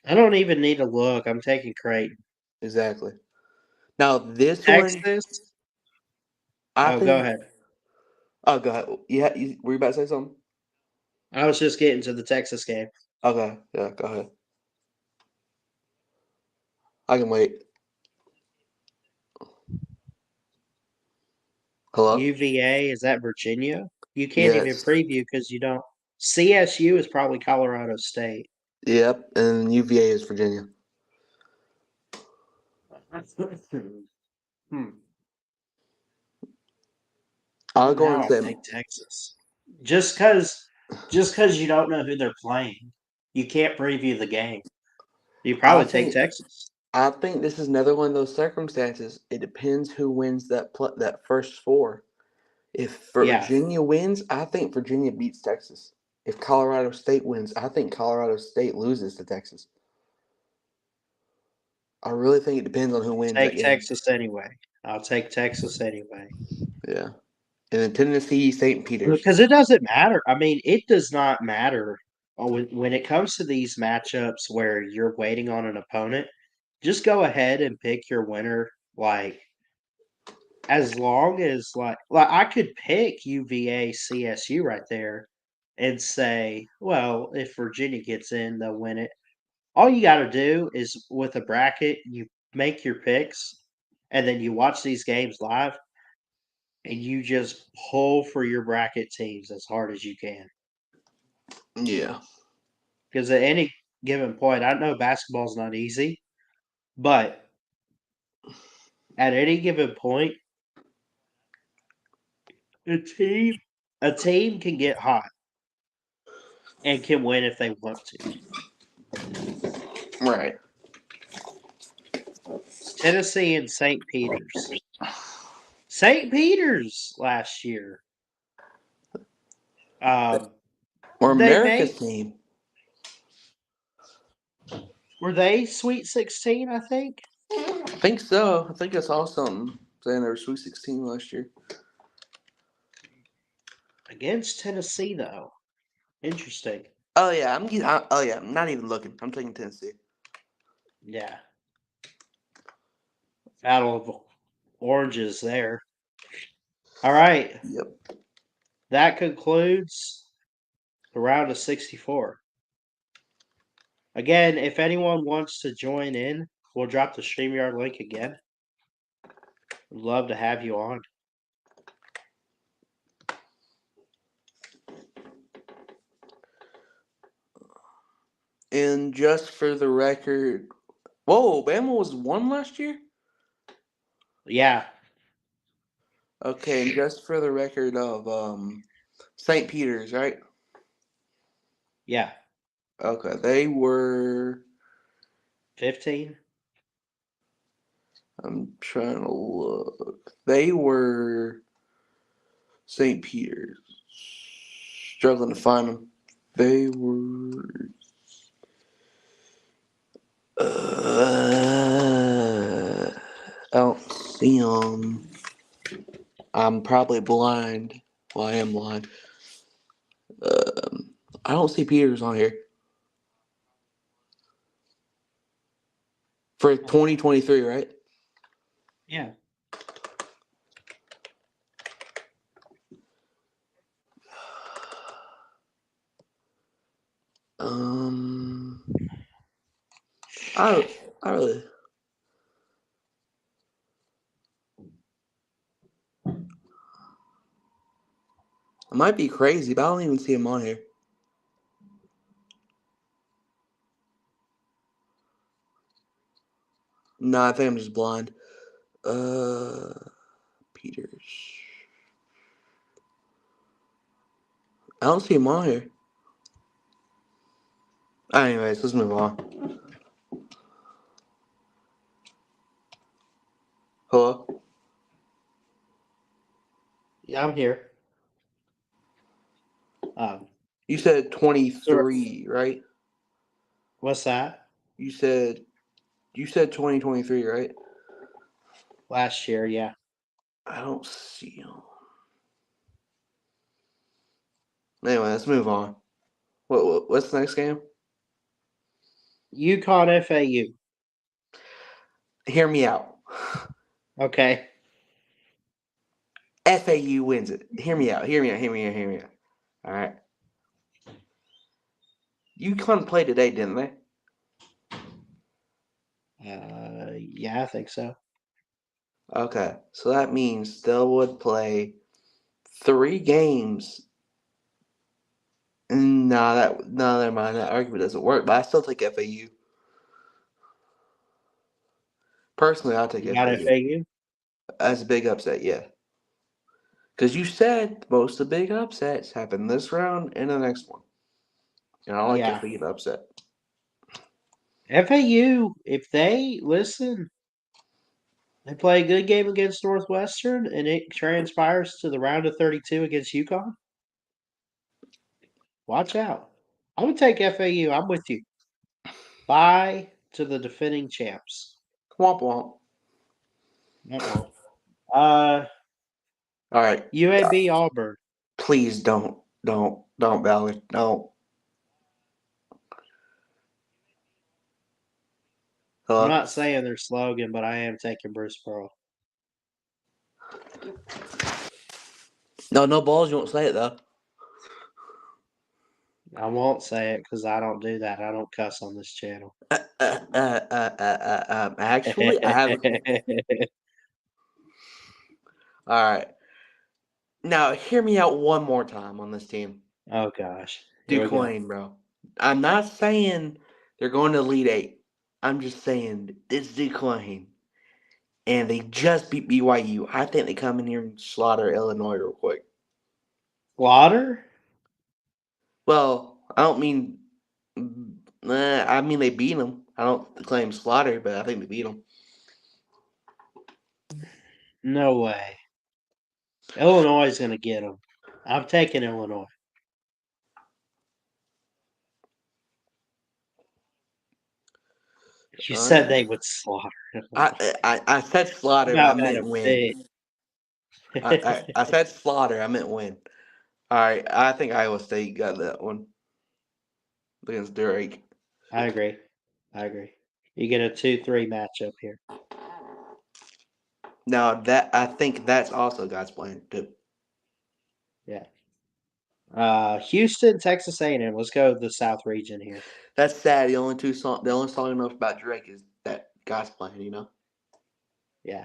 I don't even need to look. I'm taking Creighton. Exactly. Now this Texas. one. Go ahead. Oh, go ahead. Yeah, were you about to say something? I was just getting to the Texas game. Okay, yeah, go ahead. I can wait. Hello? UVA, is that Virginia? You can't even preview because you don't. CSU is probably Colorado State. Yep, and UVA is Virginia. I'll go and say Texas. Just because you don't know who they're playing, you can't preview the game. You probably take Texas. I think this is another one of those circumstances. It depends who wins that first 4. If Virginia wins, I think Virginia beats Texas. If Colorado State wins, I think Colorado State loses to Texas. I really think it depends on who wins. Take Texas anyway. I'll take Texas anyway. Yeah. And then Tennessee, St. Peter's. Because it doesn't matter. I mean, it does not matter when it comes to these matchups where you're waiting on an opponent. Just go ahead and pick your winner. Like, as long as like I could pick UVA CSU right there and say, well, if Virginia gets in, they'll win it. All you got to do is with a bracket, you make your picks, and then you watch these games live, and you just pull for your bracket teams as hard as you can. Yeah. Because at any given point, I know basketball's not easy, but at any given point, a team can get hot and can win if they want to. Right. Tennessee and St. Peter's. St. Peter's last year. Or America's team. Were they Sweet 16, I think? I think so. I think I saw something saying they were Sweet 16 last year. Against Tennessee, though. Interesting. Oh yeah, I'm not even looking. I'm taking Tennessee. Yeah. Battle of oranges there. All right. Yep. That concludes the round of 64. Again, if anyone wants to join in, We'll drop the StreamYard link again. Would love to have you on. And just for the record, whoa, Bama was 1 last year? Yeah. Okay, and just for the record of St. Peter's, right? Yeah. Okay, they were 15. I'm trying to look. They were St. Peter's. Struggling to find them. They were. I don't see them. I'm probably blind. Well, I am blind. I don't see Peters on here. For 2023, right? Yeah. I really. I might be crazy, but I don't even see him on here. No, I think I'm just blind. Peters. I don't see him on here. Anyways, let's move on. Hello? Yeah, I'm here. You said 23, right? What's that? You said 2023, right? Last year, yeah. I don't see him. Anyway, let's move on. What's the next game? UConn FAU. Hear me out. Okay. FAU wins it. Hear me out. All right. UConn played today, didn't they? Yeah, I think so. Okay, so that means they would play 3 games. No, never mind. That argument doesn't work. But I still take FAU. Personally, I'll take You got FAU. FAU? As a big upset, yeah. Because you said most of the big upsets happen this round and the next one. And I like it being upset. FAU, if they listen, they play a good game against Northwestern and it transpires to the round of 32 against UConn. Watch out. I would take FAU. I'm with you. Bye to the defending champs. Womp womp. All right. UAB Auburn. Please don't, Ballard. No. Hello? I'm not saying their slogan, but I am taking Bruce Pearl. No balls. You won't say it, though. I won't say it because I don't do that. I don't cuss on this channel. Actually, I have. All right. Now, hear me out one more time on this team. Oh, gosh. Duquesne, bro. I'm not saying they're going to Elite 8. I'm just saying it's Duquesne. And they just beat BYU. I think they come in here and slaughter Illinois real quick. Slaughter? Well, I don't mean. I mean, they beat them. I don't claim slaughter, but I think they beat them. No way. Illinois is going to get them. I'm taking Illinois. You said they would slaughter. I said slaughter, but I meant win. I said slaughter, I meant win. All right, I think Iowa State got that one against Drake. I agree. You get a 2-3 matchup here. Now I think that's also God's plan too. Yeah. Houston, Texas A&M. Let's go to the South region here. That's sad. The only song I know about Drake is that God's plan, Yeah.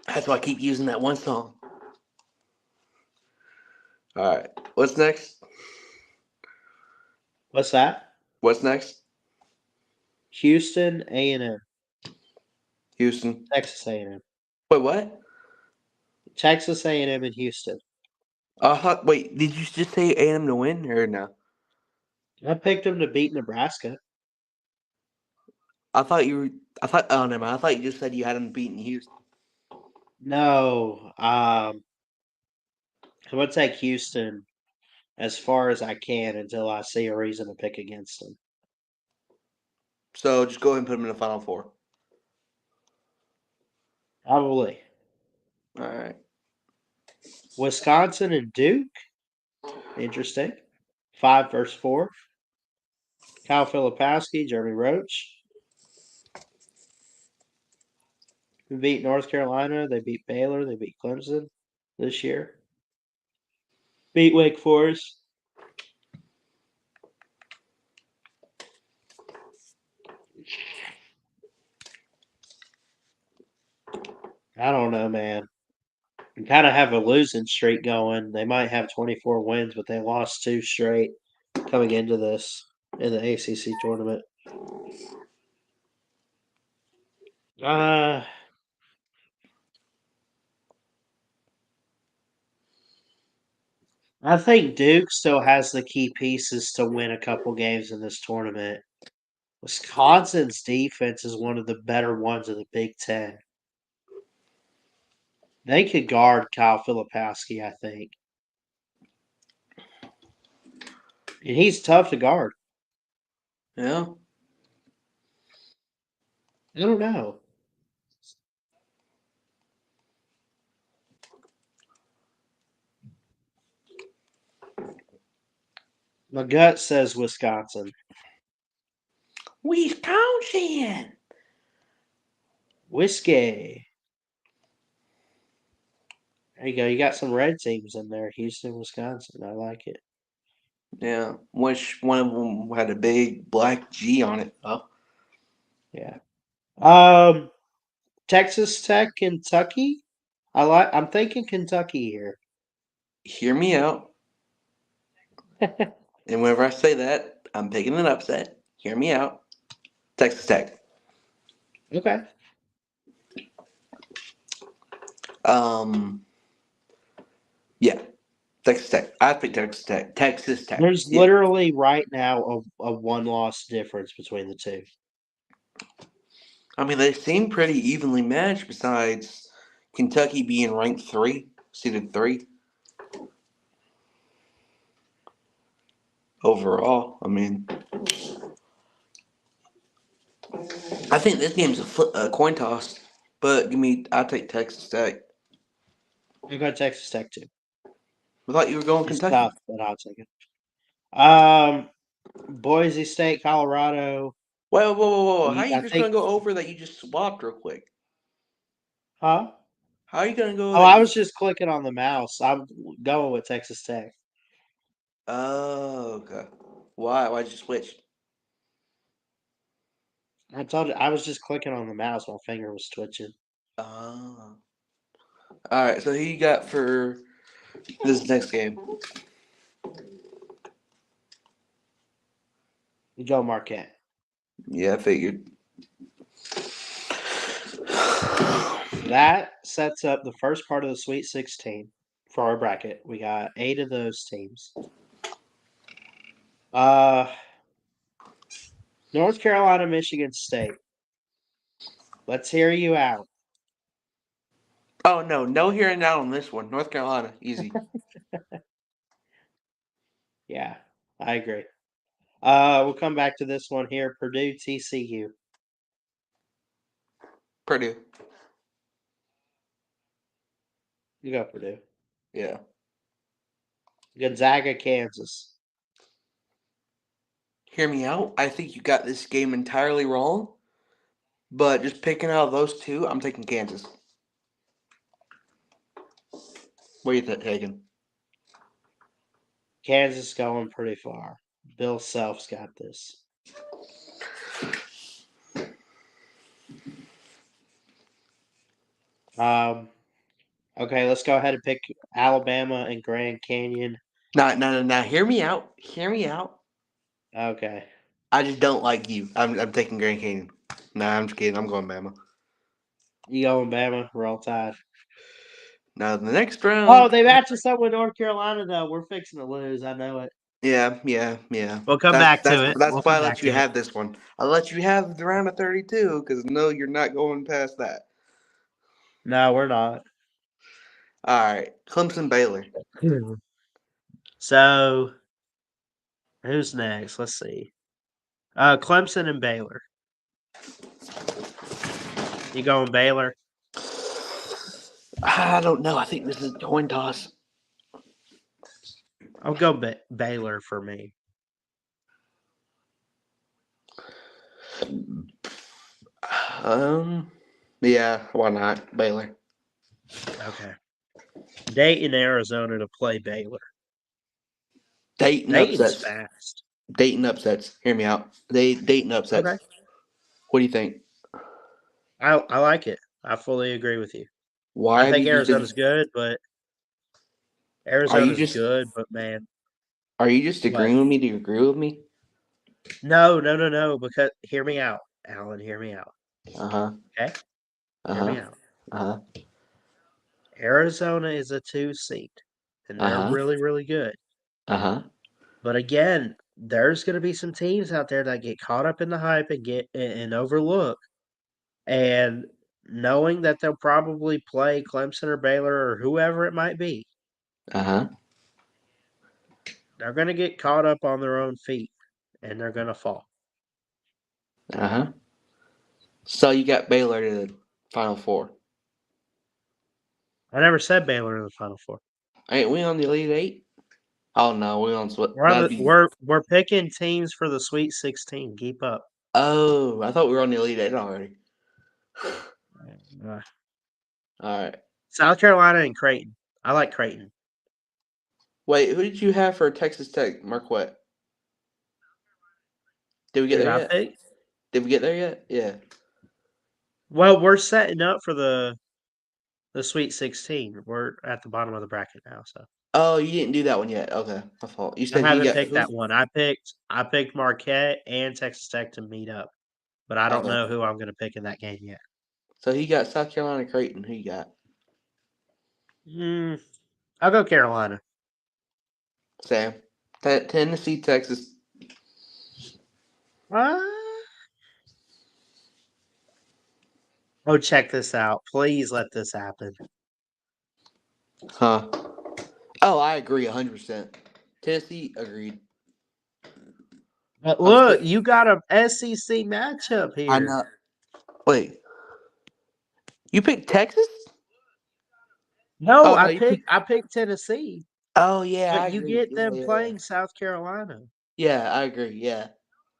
That's why I keep using that one song. All right. What's next? What's that? What's next? Houston A&M. Houston. Texas A&M. Wait, what? Texas A&M and Houston. Wait, did you just say A&M to win or no? I picked them to beat Nebraska. Oh, never mind. I thought you just said you had them beating Houston. No. I'm going to take Houston as far as I can until I see a reason to pick against them. So just go ahead and put them in the Final Four. Probably. All right. Wisconsin and Duke. Interesting. 5 versus 4. Kyle Filipowski, Jeremy Roach. Who beat North Carolina? They beat Baylor. They beat Clemson this year. Beat Wake Forest. I don't know, man. They kind of have a losing streak going. They might have 24 wins, but they lost 2 straight coming into this in the ACC tournament. I think Duke still has the key pieces to win a couple games in this tournament. Wisconsin's defense is one of the better ones in the Big Ten. They could guard Kyle Filipowski, I think. And he's tough to guard. Yeah. I don't know. My gut says Wisconsin. Wisconsin. Whiskey. There you go. You got some red teams in there. Houston, Wisconsin. I like it. Yeah. Which one of them had a big black G on it? Oh. Yeah. Texas Tech, Kentucky. I'm thinking Kentucky here. Hear me out. And whenever I say that, I'm picking an upset. Hear me out. Texas Tech. Okay. Yeah. Texas Tech. I pick Texas Tech. Texas Tech. There's Yeah. literally right now a one-loss difference between the two. I mean, they seem pretty evenly matched besides Kentucky being ranked 3, seeded 3. Overall, I mean, I think this game's a coin toss, but I'll take Texas Tech. I got Texas Tech too. I thought you were going It's Kentucky. tough, but I'll take it. Boise State, Colorado. Whoa. How are you just going to go over that you just swapped real quick? Huh? How are you going to go? Oh, I was just clicking on the mouse. I'm going with Texas Tech. Oh, okay. Why? Why'd you switch? I told you I was just clicking on the mouse. My finger was twitching. Oh. All right. So who you got for this next game? Go Marquette. Yeah, I figured. That sets up the first part of the Sweet 16 for our bracket. We got 8 of those teams. North Carolina, Michigan State. Let's hear you out. Oh, no hearing out on this one. North Carolina, easy. Yeah, I agree. We'll come back to this one here. Purdue, TCU. Purdue. You got Purdue. Yeah. Gonzaga, Kansas. Hear me out. I think you got this game entirely wrong. But just picking out of those two, I'm taking Kansas. What are you taking? Kansas going pretty far. Bill Self's got this. Okay, let's go ahead and pick Alabama and Grand Canyon. No. Hear me out. Hear me out. Okay. I just don't like you. I'm taking Grand Canyon. Nah, I'm just kidding. I'm going Bama. You going Bama? We're all tied. Now the next round. Oh, they matched us up with North Carolina, though. We're fixing to lose. I know it. Yeah. We'll come back to it. That's We'll why I come let back you to it. have this one. I let you have the round of 32 because no, you're not going past that. No, we're not. All right, Clemson Baylor. So, who's next? Let's see. Clemson and Baylor. You going Baylor? I don't know. I think this is a coin toss. I'll go Baylor for me. Yeah, why not Baylor? Okay. Dayton, Arizona to play Baylor. Dayton's upsets. Fast. Dayton upsets. Hear me out. Dayton upsets. Okay. What do you think? I like it. I fully agree with you. Why? I think Arizona's good, but Arizona's good, but man. Are you just agreeing with me? Do you agree with me? No. Because hear me out, Alan. Hear me out. Okay. Hear me out. Arizona is a 2 seed, and they're really, really good. But again, there's going to be some teams out there that get caught up in the hype and overlook. And knowing that they'll probably play Clemson or Baylor or whoever it might be, they're going to get caught up on their own feet, and they're going to fall. So you got Baylor to the Final Four. I never said Baylor in the Final Four. Ain't we on the Elite Eight? Oh no, we on what? We're picking teams for the Sweet 16. Keep up. Oh, I thought we were on the Elite Eight already. All right. South Carolina and Creighton. I like Creighton. Wait, who did you have for Texas Tech, Marquette? Did we get there yet? Did we get there yet? Yeah. Well, we're setting up for the Sweet 16. We're at the bottom of the bracket now, so. Oh, you didn't do that one yet. Okay, my fault. You said I haven't picked that one. I picked Marquette and Texas Tech to meet up, but I don't know who I'm going to pick in that game yet. So he got South Carolina, Creighton. Who you got? I'll go Carolina. Sam, Tennessee, Texas. Oh, check this out. Please let this happen. Huh. Oh, I agree 100%. Tennessee, agreed. But look, you got a SEC matchup here. I know. Wait. You picked Texas? No, I picked Tennessee. Oh, yeah, but you get them playing South Carolina. Yeah, I agree. Yeah.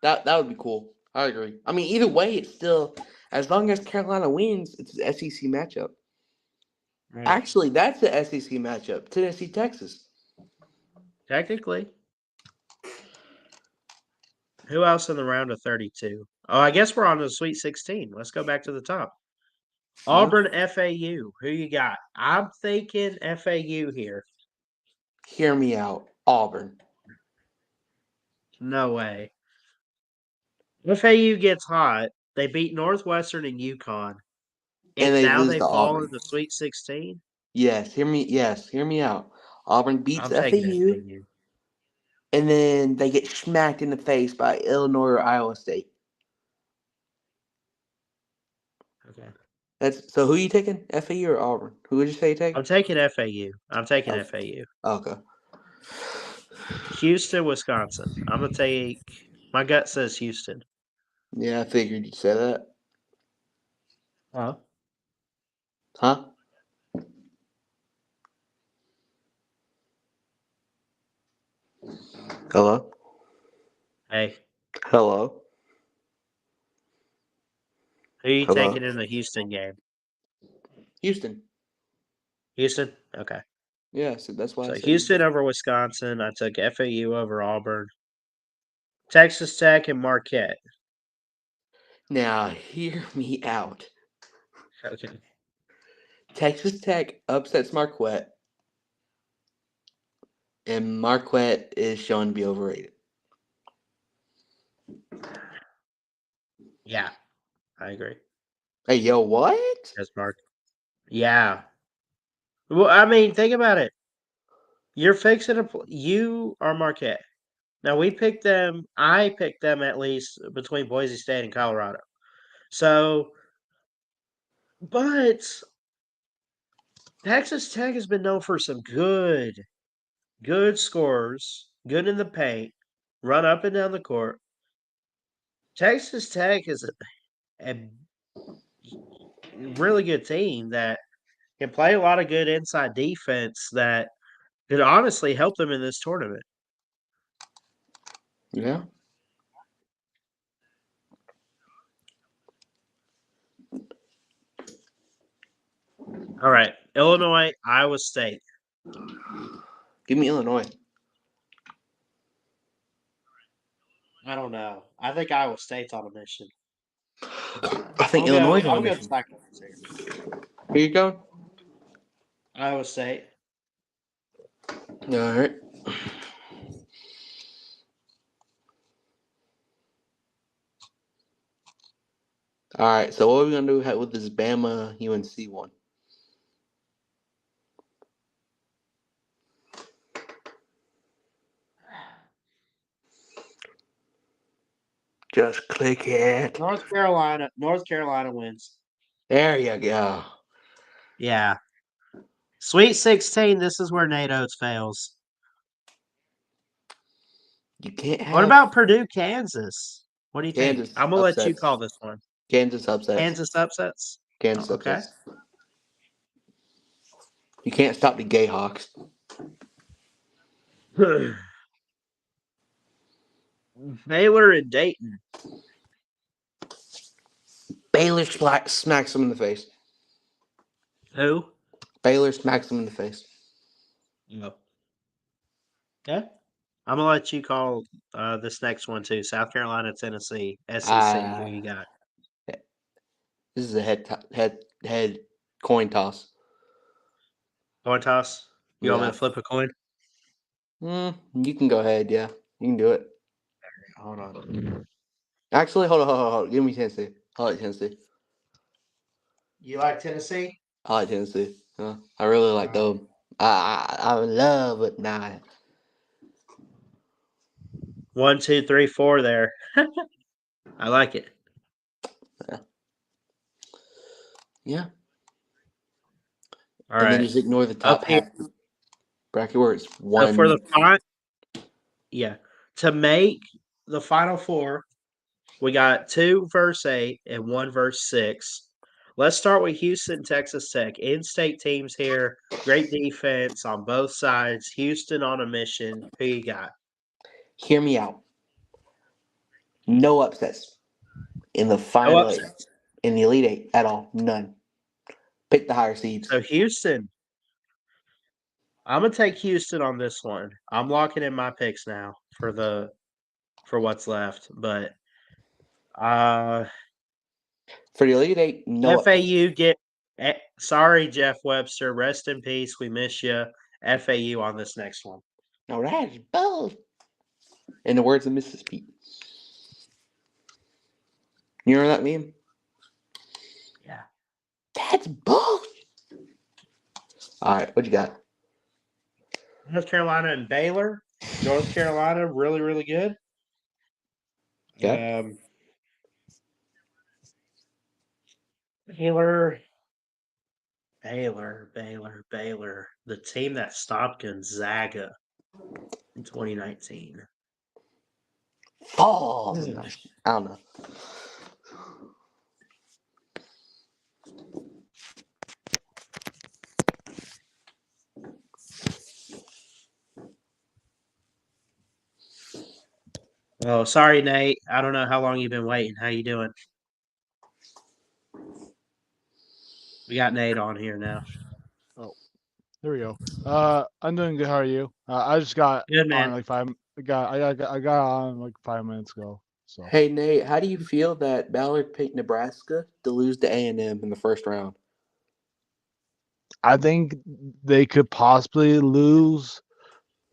That would be cool. I agree. I mean, either way, it's still, as long as Carolina wins, it's an SEC matchup. Right. Actually, that's the SEC matchup. Tennessee, Texas. Technically. Who else in the round of 32? Oh, I guess we're on the Sweet 16. Let's go back to the top. Auburn, FAU. Who you got? I'm thinking FAU here. Hear me out. Auburn. No way. FAU gets hot. They beat Northwestern and UConn. And now they fall in the Sweet 16? Yes, hear me out. Auburn beats FAU. And then they get smacked in the face by Illinois or Iowa State. Okay. So who are you taking? FAU or Auburn? Who would you say you take? I'm taking FAU. FAU. Okay. Houston, Wisconsin. I'm going to take – my gut says Houston. Yeah, I figured you'd say that. Huh? Hello? Hey. Hello? Who are you taking in the Houston game? Houston. Houston? Okay. Yeah, so that's why I said Houston over Wisconsin. I took FAU over Auburn. Texas Tech and Marquette. Now, hear me out. Okay. Texas Tech upsets Marquette, and Marquette is shown to be overrated. Yeah, I agree. Hey, yo, what? That's Mark. Yeah. Well, I mean, think about it. You're fixing you are Marquette. Now we picked them. I picked them at least between Boise State and Colorado. So, but Texas Tech has been known for some good scores, good in the paint, run up and down the court. Texas Tech is a really good team that can play a lot of good inside defense that could honestly help them in this tournament. Yeah. All right, Illinois, Iowa State. Give me Illinois. I don't know. I think Iowa State's on a mission. I think Illinois is on a I'll go mission. Cyclones here. Here you go. Iowa State. All right. All right. So what are we gonna do with this Bama UNC one? Just click it. North Carolina wins. There you go. Yeah. Sweet 16, this is where Nate Oates fails. You can't have. What about Purdue, Kansas? What do you Kansas think? I'm going to let you upsets. call this one. Kansas upsets. Kansas upsets? Kansas Okay. upsets. You can't stop the Gayhawks. Baylor and Dayton. Baylor smacks them in the face. Who? Baylor smacks them in the face. No. Yeah. I'm gonna let you call this next one too. South Carolina, Tennessee, SEC. Who you got? This is a head coin toss. Coin toss. You want me to flip a coin? You can go ahead. Yeah, you can do it. Hold on. Actually, hold on. Give me Tennessee. I like Tennessee. You like Tennessee? I like Tennessee. I really like them. I love it now. 1, 2, 3, 4 there. I like it. Yeah. All right. Then just ignore the top half bracket where it's one. So for the final, to make the Final Four, we got 2 versus 8 and 1 versus 6. Let's start with Houston, Texas Tech. In-state teams here. Great defense on both sides. Houston on a mission. Who you got? Hear me out. No upsets in the final 8, in the Elite 8 at all. None. Pick the higher seeds. So Houston. I'm gonna take Houston on this one. I'm locking in my picks now for what's left. But for the Elite 8, no FAU sorry, Jeff Webster. Rest in peace. We miss you. FAU on this next one. No, that's both. In the words of Mrs. Pete. You know that meme? Yeah. That's bullshit. All right, what you got? North Carolina and Baylor. North Carolina, really, really good. Yeah. Baylor. The team that stopped Gonzaga in 2019. Oh, I don't know. Oh, sorry, Nate. I don't know how long you've been waiting. How you doing? We got Nate on here now. Oh, there we go. I'm doing good. How are you? I just got good, man. On like 5. I got on like 5 minutes ago. So hey Nate, how do you feel that Ballard picked Nebraska to lose to A&M in the first round? I think they could possibly lose,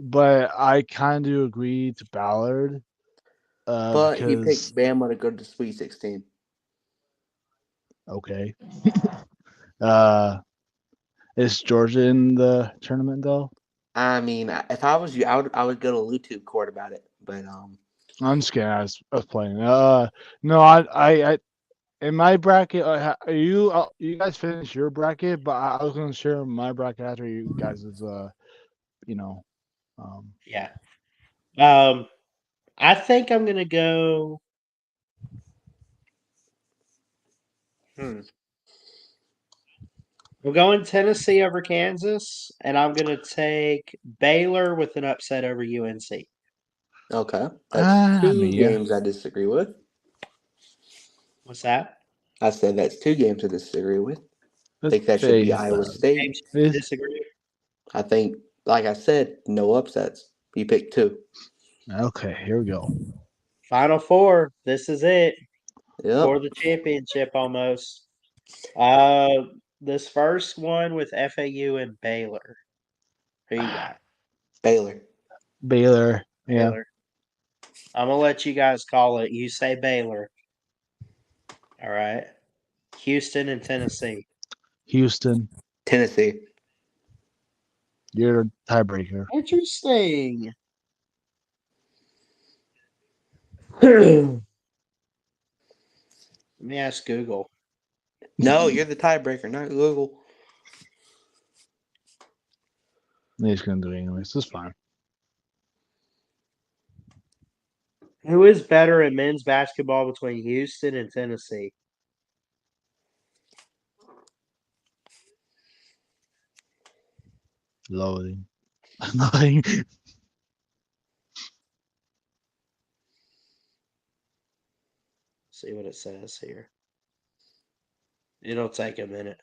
but I kind of agree to Ballard. But he Because picked Bama to go to the Sweet 16. okay, is Georgia in the tournament though? I mean, if I was you, I would go to YouTube court about it. But I'm just kidding. I was playing. No, I in my bracket. Are you you guys finished your bracket? But I was gonna share my bracket after you guys is you know Yeah. I think I'm gonna go. We're going Tennessee over Kansas, and I'm gonna take Baylor with an upset over UNC. okay, that's I two mean, yeah. games I disagree with. What's that? I said that's two games I disagree with. I Let's think that should be face Iowa that. State. Games you It's- disagree? I think, like I said, no upsets. You picked two. Okay, here we go. Final four. This is it for Yep. the championship almost. This first one with FAU and Baylor. Who you got? Baylor. Baylor. Yeah. Baylor. I'm gonna let you guys call it. You say Baylor. All right. Houston and Tennessee. Houston. Tennessee. You're a tiebreaker. Interesting. No, Let me ask Google. you're the tiebreaker, not Google. He's gonna do it anyways. It's fine. Who is better in men's basketball between Houston and Tennessee? Loading. Loading. See what it says here. It'll take a minute.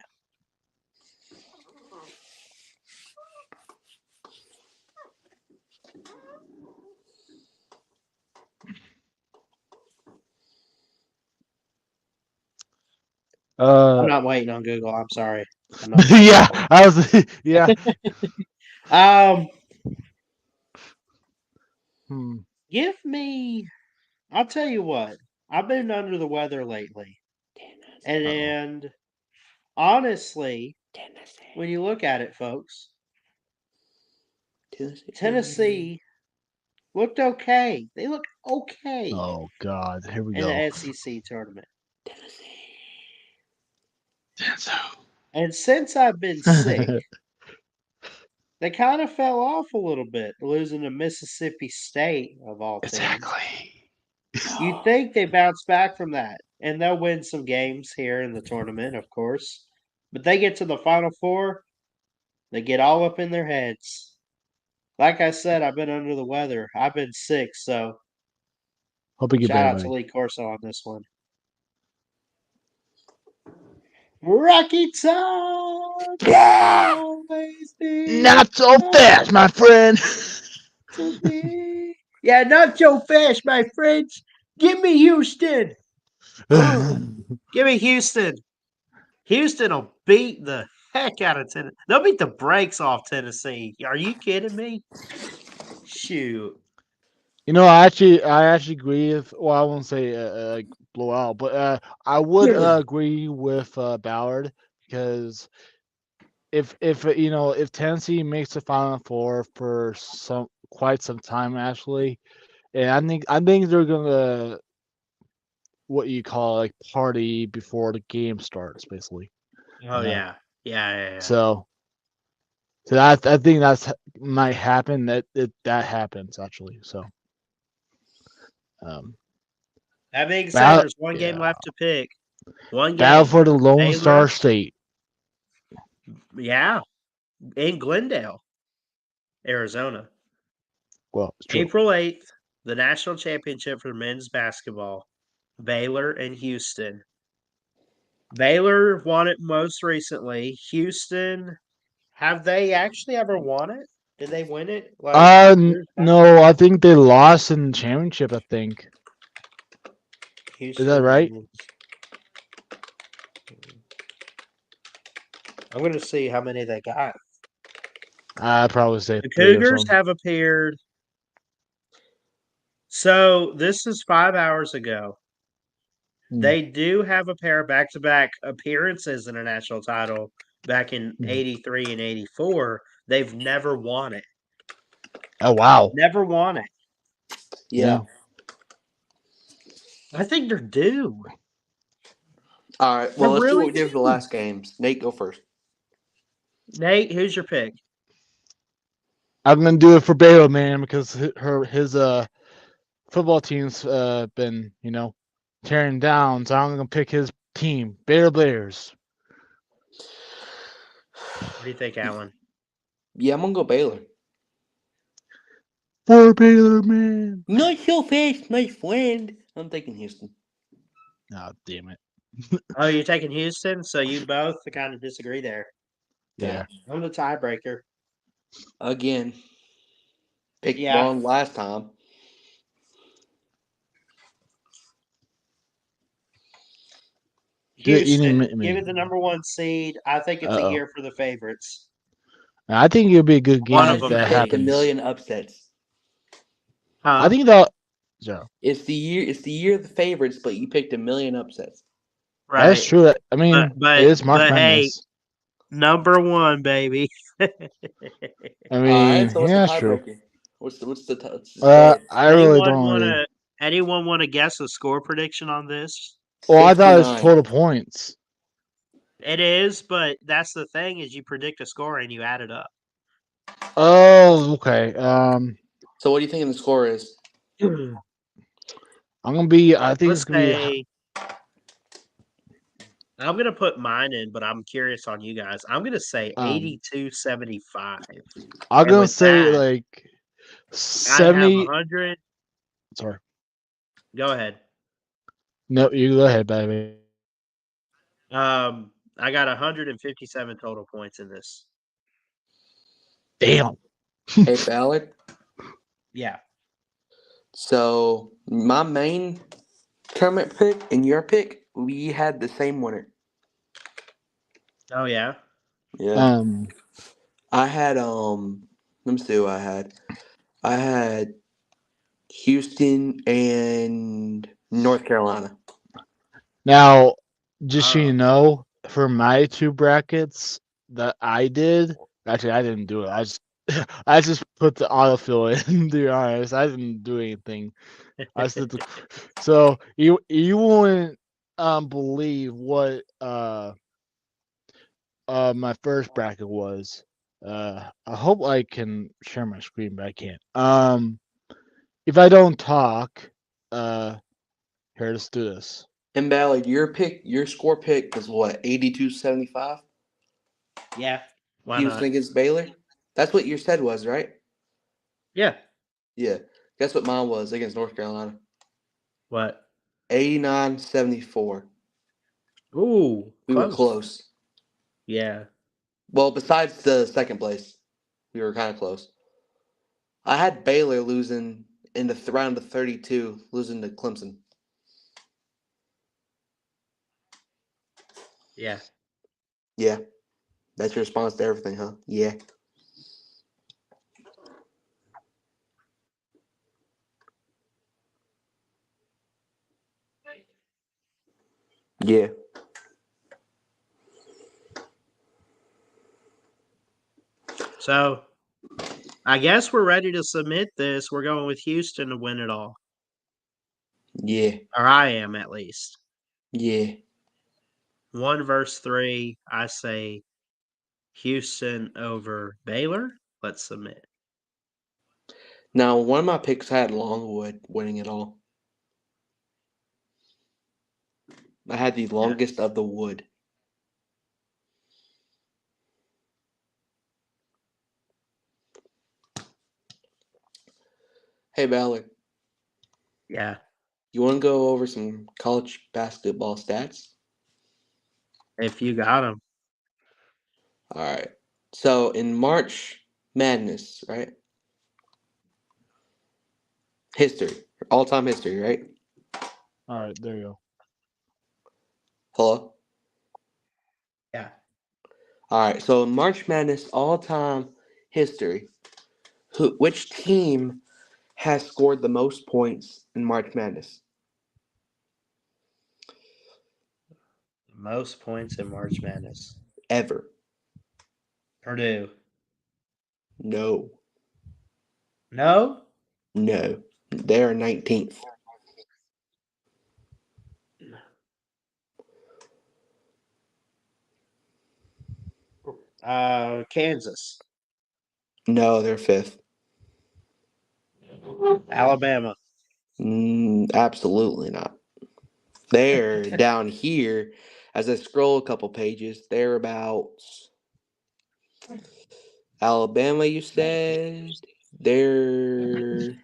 I'm not waiting on Google. I'm sorry. I'm not yeah, I was. Yeah. Give me. I'll tell you what. I've been under the weather lately, and honestly, when you look at it, folks, Tennessee looked okay. They look okay Oh God, here we in go. the SEC tournament. Denso. And since I've been sick, they kind of fell off a little bit, losing to Mississippi State of all teams. Exactly. You'd think they bounce back from that, and they'll win some games here in the tournament, of course. But they get to the Final Four, they get all up in their heads. Like I said, I've been under the weather. I've been sick, so Hope you get shout better, out to buddy. Lee Corso on this one. Rocky Top! Yeah! Always be Not so fast, my friend. to be. Yeah, not so fast, my friends. Give me Houston. Give me Houston. Houston will beat the heck out of Tennessee. They'll beat the brakes off Tennessee. Are you kidding me? Shoot. You know, I actually agree with. Well, I won't say like blow out, but I would agree with Ballard because if Tennessee makes the Final Four for quite some time actually, and I think they're gonna what you call like party before the game starts basically. Oh yeah. Yeah. So I think that's might happen. That happens actually. So. That being said, there's one game left to pick. One game. Battle for the Lone Baylor. Star State. Yeah. In Glendale, Arizona. Well, it's true. April 8th, the national championship for men's basketball. Baylor and Houston. Baylor won it most recently. Houston, have they actually ever won it? Did they win it? No, I think they lost in the championship. I think. Houston Is that right? I'm going to see how many they got. I'd probably say The 3 or Cougars something. have appeared. So this is 5 hours ago. They do have a pair of back-to-back appearances in a national title back in 83 and 84. They've never won it. Oh, wow. Never won it. Yeah. I think they're due. All right. Well, let's see really what we did for the last games. Nate, go first. Nate, who's your pick? I'm going to do it for Baylor, man, because his football team's been, tearing down. So I'm going to pick his team, Baylor Bears. What do you think, Alan? Yeah, I'm going to go Baylor. For Baylor, man. Not so fast, my friend. I'm taking Houston. Oh, damn it. Oh, you're taking Houston? So you both kind of disagree there. Yeah. I'm the tiebreaker. Again. Picked wrong last time. Houston, give it the number 1 seed. I think it's a year for the favorites. I think it'll be a good game if that happens. A million upsets. I think that. So. It's the year of the favorites, but you picked a million upsets. Right. That's true. I mean, it is March Madness. Hey, number 1, baby. I mean, so what's yeah, the true. What's the I really don't. Anyone want to guess a score prediction on this? Well, 69. I thought it was total points. It is, but that's the thing is you predict a score and you add it up. Oh, okay. So what do you think the score is? I'm gonna be. I think it's gonna be. I'm gonna put mine in, but I'm curious on you guys. I'm gonna say 82-75. I'm gonna say like 70. 100. Sorry. Go ahead. No, you go ahead, baby. I got 157 total points in this. Damn. Hey, Ballard. Yeah. So my main tournament pick and your pick, we had the same winner. Oh yeah. Yeah. I had let me see who I had. I had Houston and North Carolina. Now, just so you know, for my 2 brackets that I did, actually I didn't do it. I just put the autofill in. To be honest, I didn't do anything. I just did so you wouldn't believe what my first bracket was. I hope I can share my screen, but I can't. If I don't talk, here, let's do this. And Ballard, your score pick was what, 82-75? Yeah. Why Houston not? against Baylor? That's what your said was, right? Yeah. Yeah. Guess what mine was against North Carolina? What? 89-74. Ooh. We were close. Yeah. Well, besides the second place, we were kind of close. I had Baylor losing in the round of 32, losing to Clemson. Yeah. Yeah. That's your response to everything, huh? Yeah. Yeah. So, I guess we're ready to submit this. We're going with Houston to win it all. Yeah. Or I am, at least. Yeah. 1 versus 3. I say Houston over Baylor. Let's submit. Now, one of my picks had Longwood winning it all. I had the longest of the wood. Hey, Ballard. Yeah. You want to go over some college basketball stats? If you got them. All right. So, in March Madness, right? History. All-time history, right? All right, there you go. Hello? Yeah. All right, so March Madness all-time history. Which team has scored the most points in March Madness? Most points in March Madness. Ever. Purdue. No. No? No. They're 19th. Kansas. No, they're 5th. Alabama. Absolutely not. They're down here. As I scroll a couple pages, they're about Alabama, you said. They're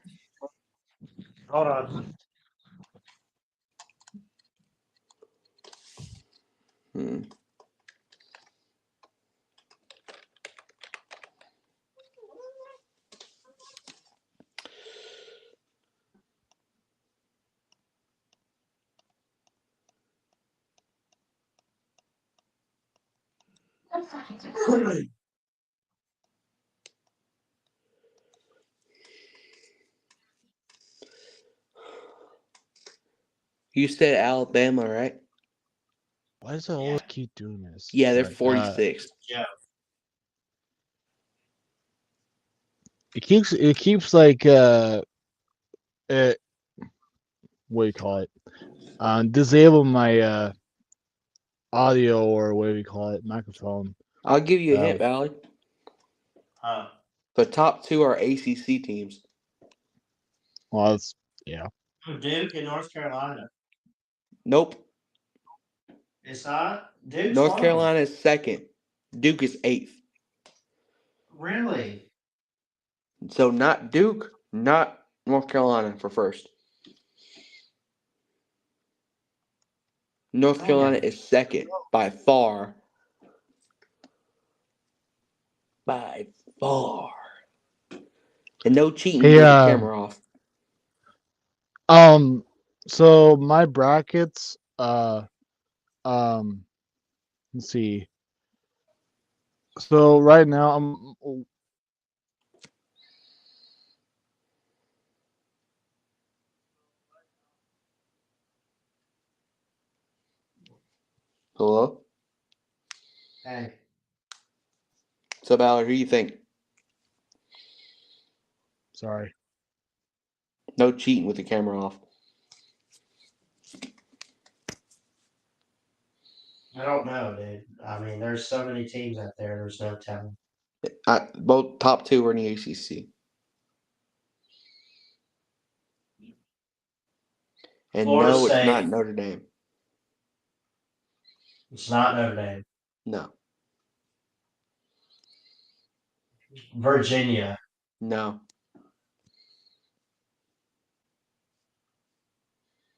Hold on. You said Alabama, right? Why does it always keep doing this? Yeah, they're Right, 46th. Yeah. it keeps like it, what do you call it? Disable my audio or what do you call it? Microphone. I'll give you a hint, Valley. The top 2 are ACC teams. Well, it's yeah. Duke and North Carolina. Nope. It's not? Duke's North won. Carolina is 2nd. Duke is 8th. Really? So not Duke, not North Carolina for 1st. North Carolina is 2nd by far. By far. And no cheating with the camera off. So my brackets, let's see. So right now I'm Hello? Hey. So Ballard, who you think? sorry. No cheating with the camera off. I don't know, dude. I mean, there's so many teams out there. There's no telling. Both top 2 are in the ACC. And Florida no, State. it's not Notre Dame. It's not Notre Dame. No. Virginia. No.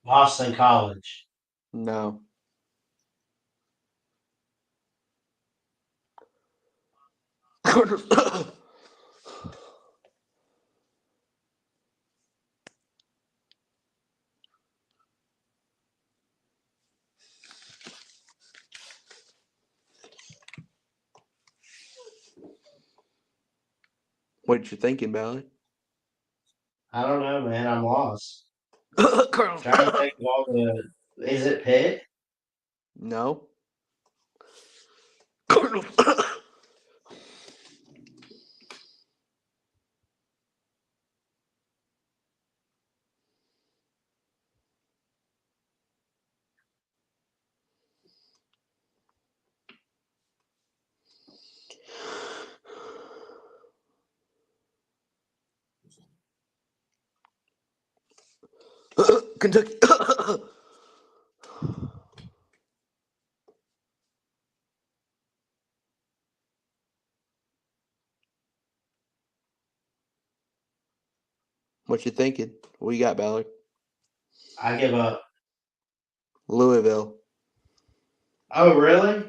Boston College. No. What you thinking, Ballard? I don't know, man. I'm lost. Trying to think of all the. Is it Pitt? No. Kentucky. What you thinking? What you got, Ballard? I give up. Louisville. Oh, really?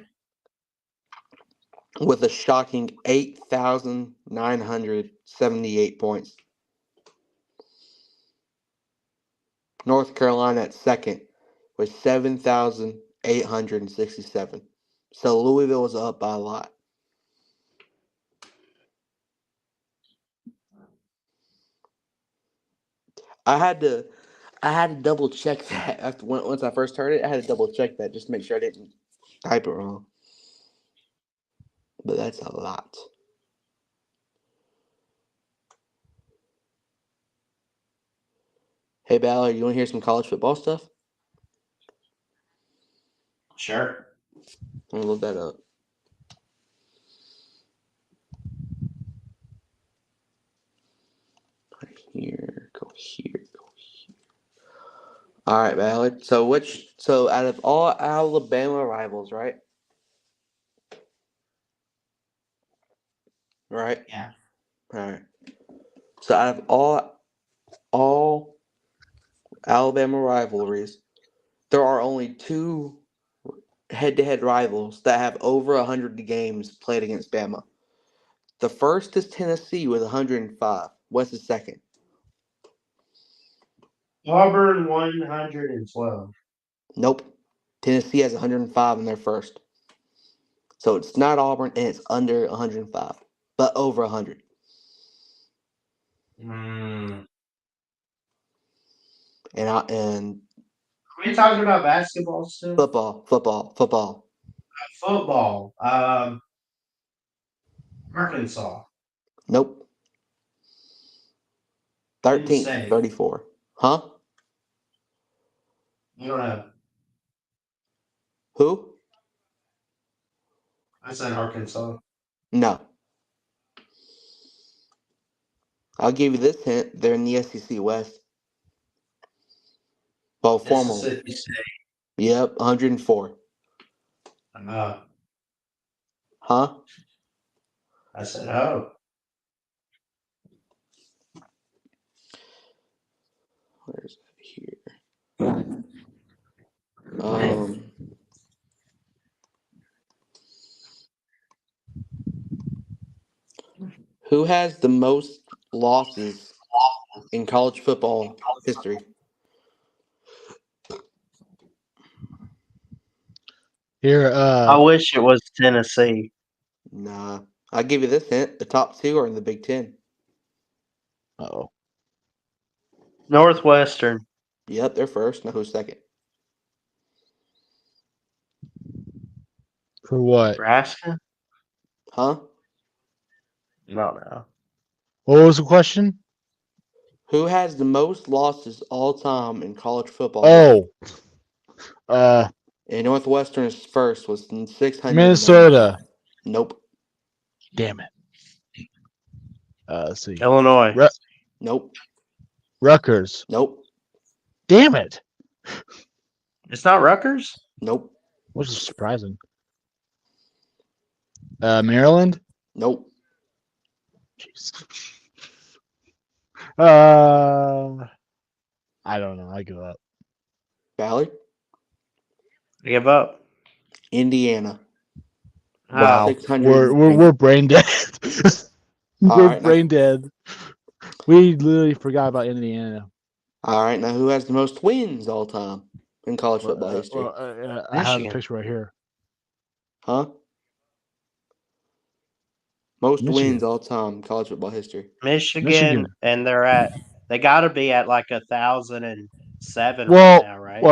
With a shocking 8,978 points. North Carolina at 2nd with 7,867. So Louisville was up by a lot. I had to double check that once I first heard it. I had to double check that just to make sure I didn't type it wrong. But that's a lot. Hey, Ballard, you want to hear some college football stuff? Sure. Let me look that up. Here, go here, go here. All right, Ballard. So out of all Alabama rivals, right? Right? Yeah. All right. So out of all Alabama rivalries, there are only 2 head-to-head rivals that have over 100 games played against Bama. The first is Tennessee with 105. What's the second? Auburn 112. Nope. Tennessee has 105 in their first. So it's not Auburn and it's under 105, but over 100. Mm. And Are we talking about basketball still? football. Football. Arkansas. Nope. 13th, State. 34. Huh? You don't know. Who? I said Arkansas. No. I'll give you this hint. They're in the SEC West. Well, formally. Mississippi State. Yep, 104. Huh? I said, oh. Where's it here? Who has the most losses in college football history? Here, I wish it was Tennessee. Nah. I'll give you this hint. The top 2 are in the Big Ten. oh, Northwestern. Yep, they're first. Now who's second? for what? Nebraska? Huh? No. What was the question? Who has the most losses all time in college football? Oh, And Northwestern's first was in 600. Minnesota. Nope. Damn it. Let's see. Illinois. Nope. Rutgers. Nope. Damn it. It's not Rutgers? Nope. Which is surprising. Maryland. Nope. Jeez. I don't know. I give up. Ballard? Give up. Indiana. Wow. 600. We're brain dead. All We're right, brain dead. We literally forgot about Indiana. All right, now who has the most wins all time in college football history? I have the Michigan. picture right here. Huh? Most Michigan. wins all time in college football history. Michigan. And they got to be at like 1,007 Well, right now, right?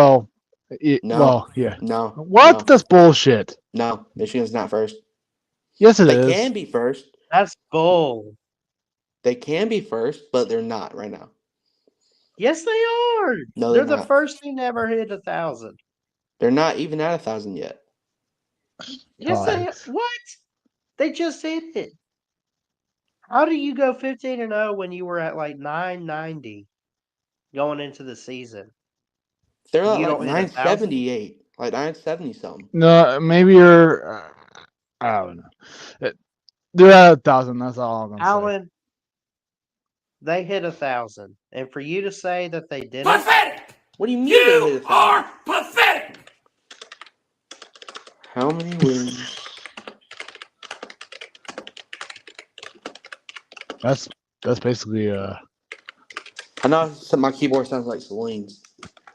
No. Yeah. No. What? No. That's bullshit. No. Michigan's not first. Yes, it is. They can be first. That's bull. They can be first, but they're not right now. Yes, they are. No, they're they're the not. first team to ever hit 1,000. They're not even at 1,000 yet. Yes, what? They just hit it. How do you go 15-0 when you were at like 990 going into the season? They're at You like don't hit 1,000? 978, like 970 something. No, maybe you're. I don't know. They're at 1,000. That's all I'm gonna say. Alan, they hit 1,000, and for you to say that they didn't, Pathetic! What do you mean? You are pathetic! How many wins? That's basically. I know my keyboard sounds like Celine's.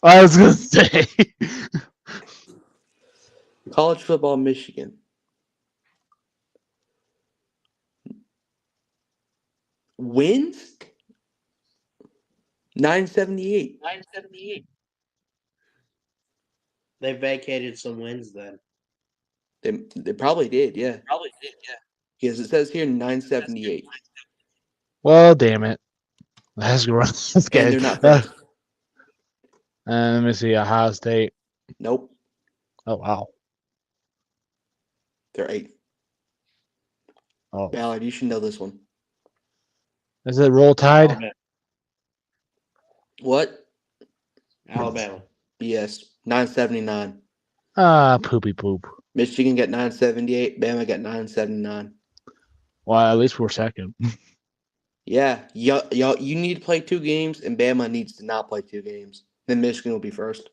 I was gonna say. College football, Michigan. Wins? 978. They vacated some wins then. They probably did, yeah. Because it says here 978. Well, damn it. That's gross. That's And good. they're not first. Let me see. Ohio State. Nope. Oh wow. They're 8th. Oh, Ballard, you should know this one. is it Roll Tide? Alabama. What? Alabama. Yes. 979. Ah, poopy poop. Michigan got 978. Bama got 979. Well, at least we're second. Yeah. Y'all, you need to play 2 games, and Bama needs to not play 2 games. Then Michigan will be first.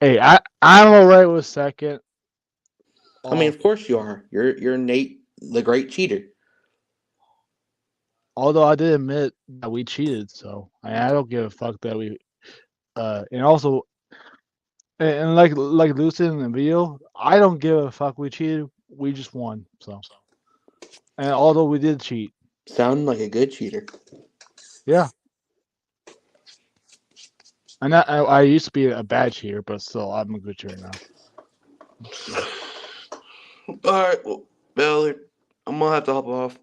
Hey, I'm alright with second. I mean, of course you are. You're Nate, the great cheater. Although I did admit that we cheated, so I don't give a fuck that we. And also, and like Lucid in the video, I don't give a fuck we cheated. We just won. So, and although we did cheat, Sound like a good cheater. yeah. And I used to be a bad cheater, but still, I'm a good cheater now. All right, well, Ballard, I'm gonna have to hop off.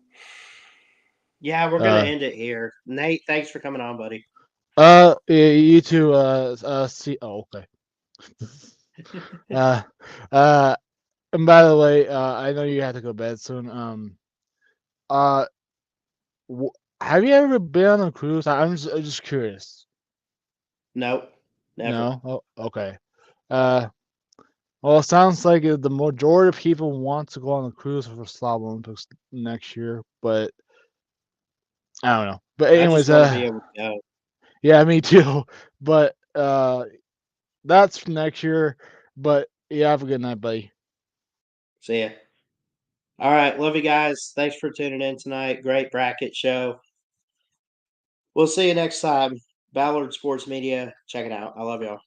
Yeah, we're gonna end it here. Nate, thanks for coming on, buddy. Yeah, you too. See. Oh, okay. And by the way, I know you have to go to bed soon. Have you ever been on a cruise? I'm just curious. Nope. Never. No. Oh, okay. Well, it sounds like the majority of people want to go on a cruise for Slava Olympics next year, but I don't know. But I anyways, just want to be able to go. yeah, me too. But that's next year. But yeah, have a good night, buddy. See ya. All right, love you guys. Thanks for tuning in tonight. Great bracket show. We'll see you next time. Ballard Sports Media. Check it out. I love y'all.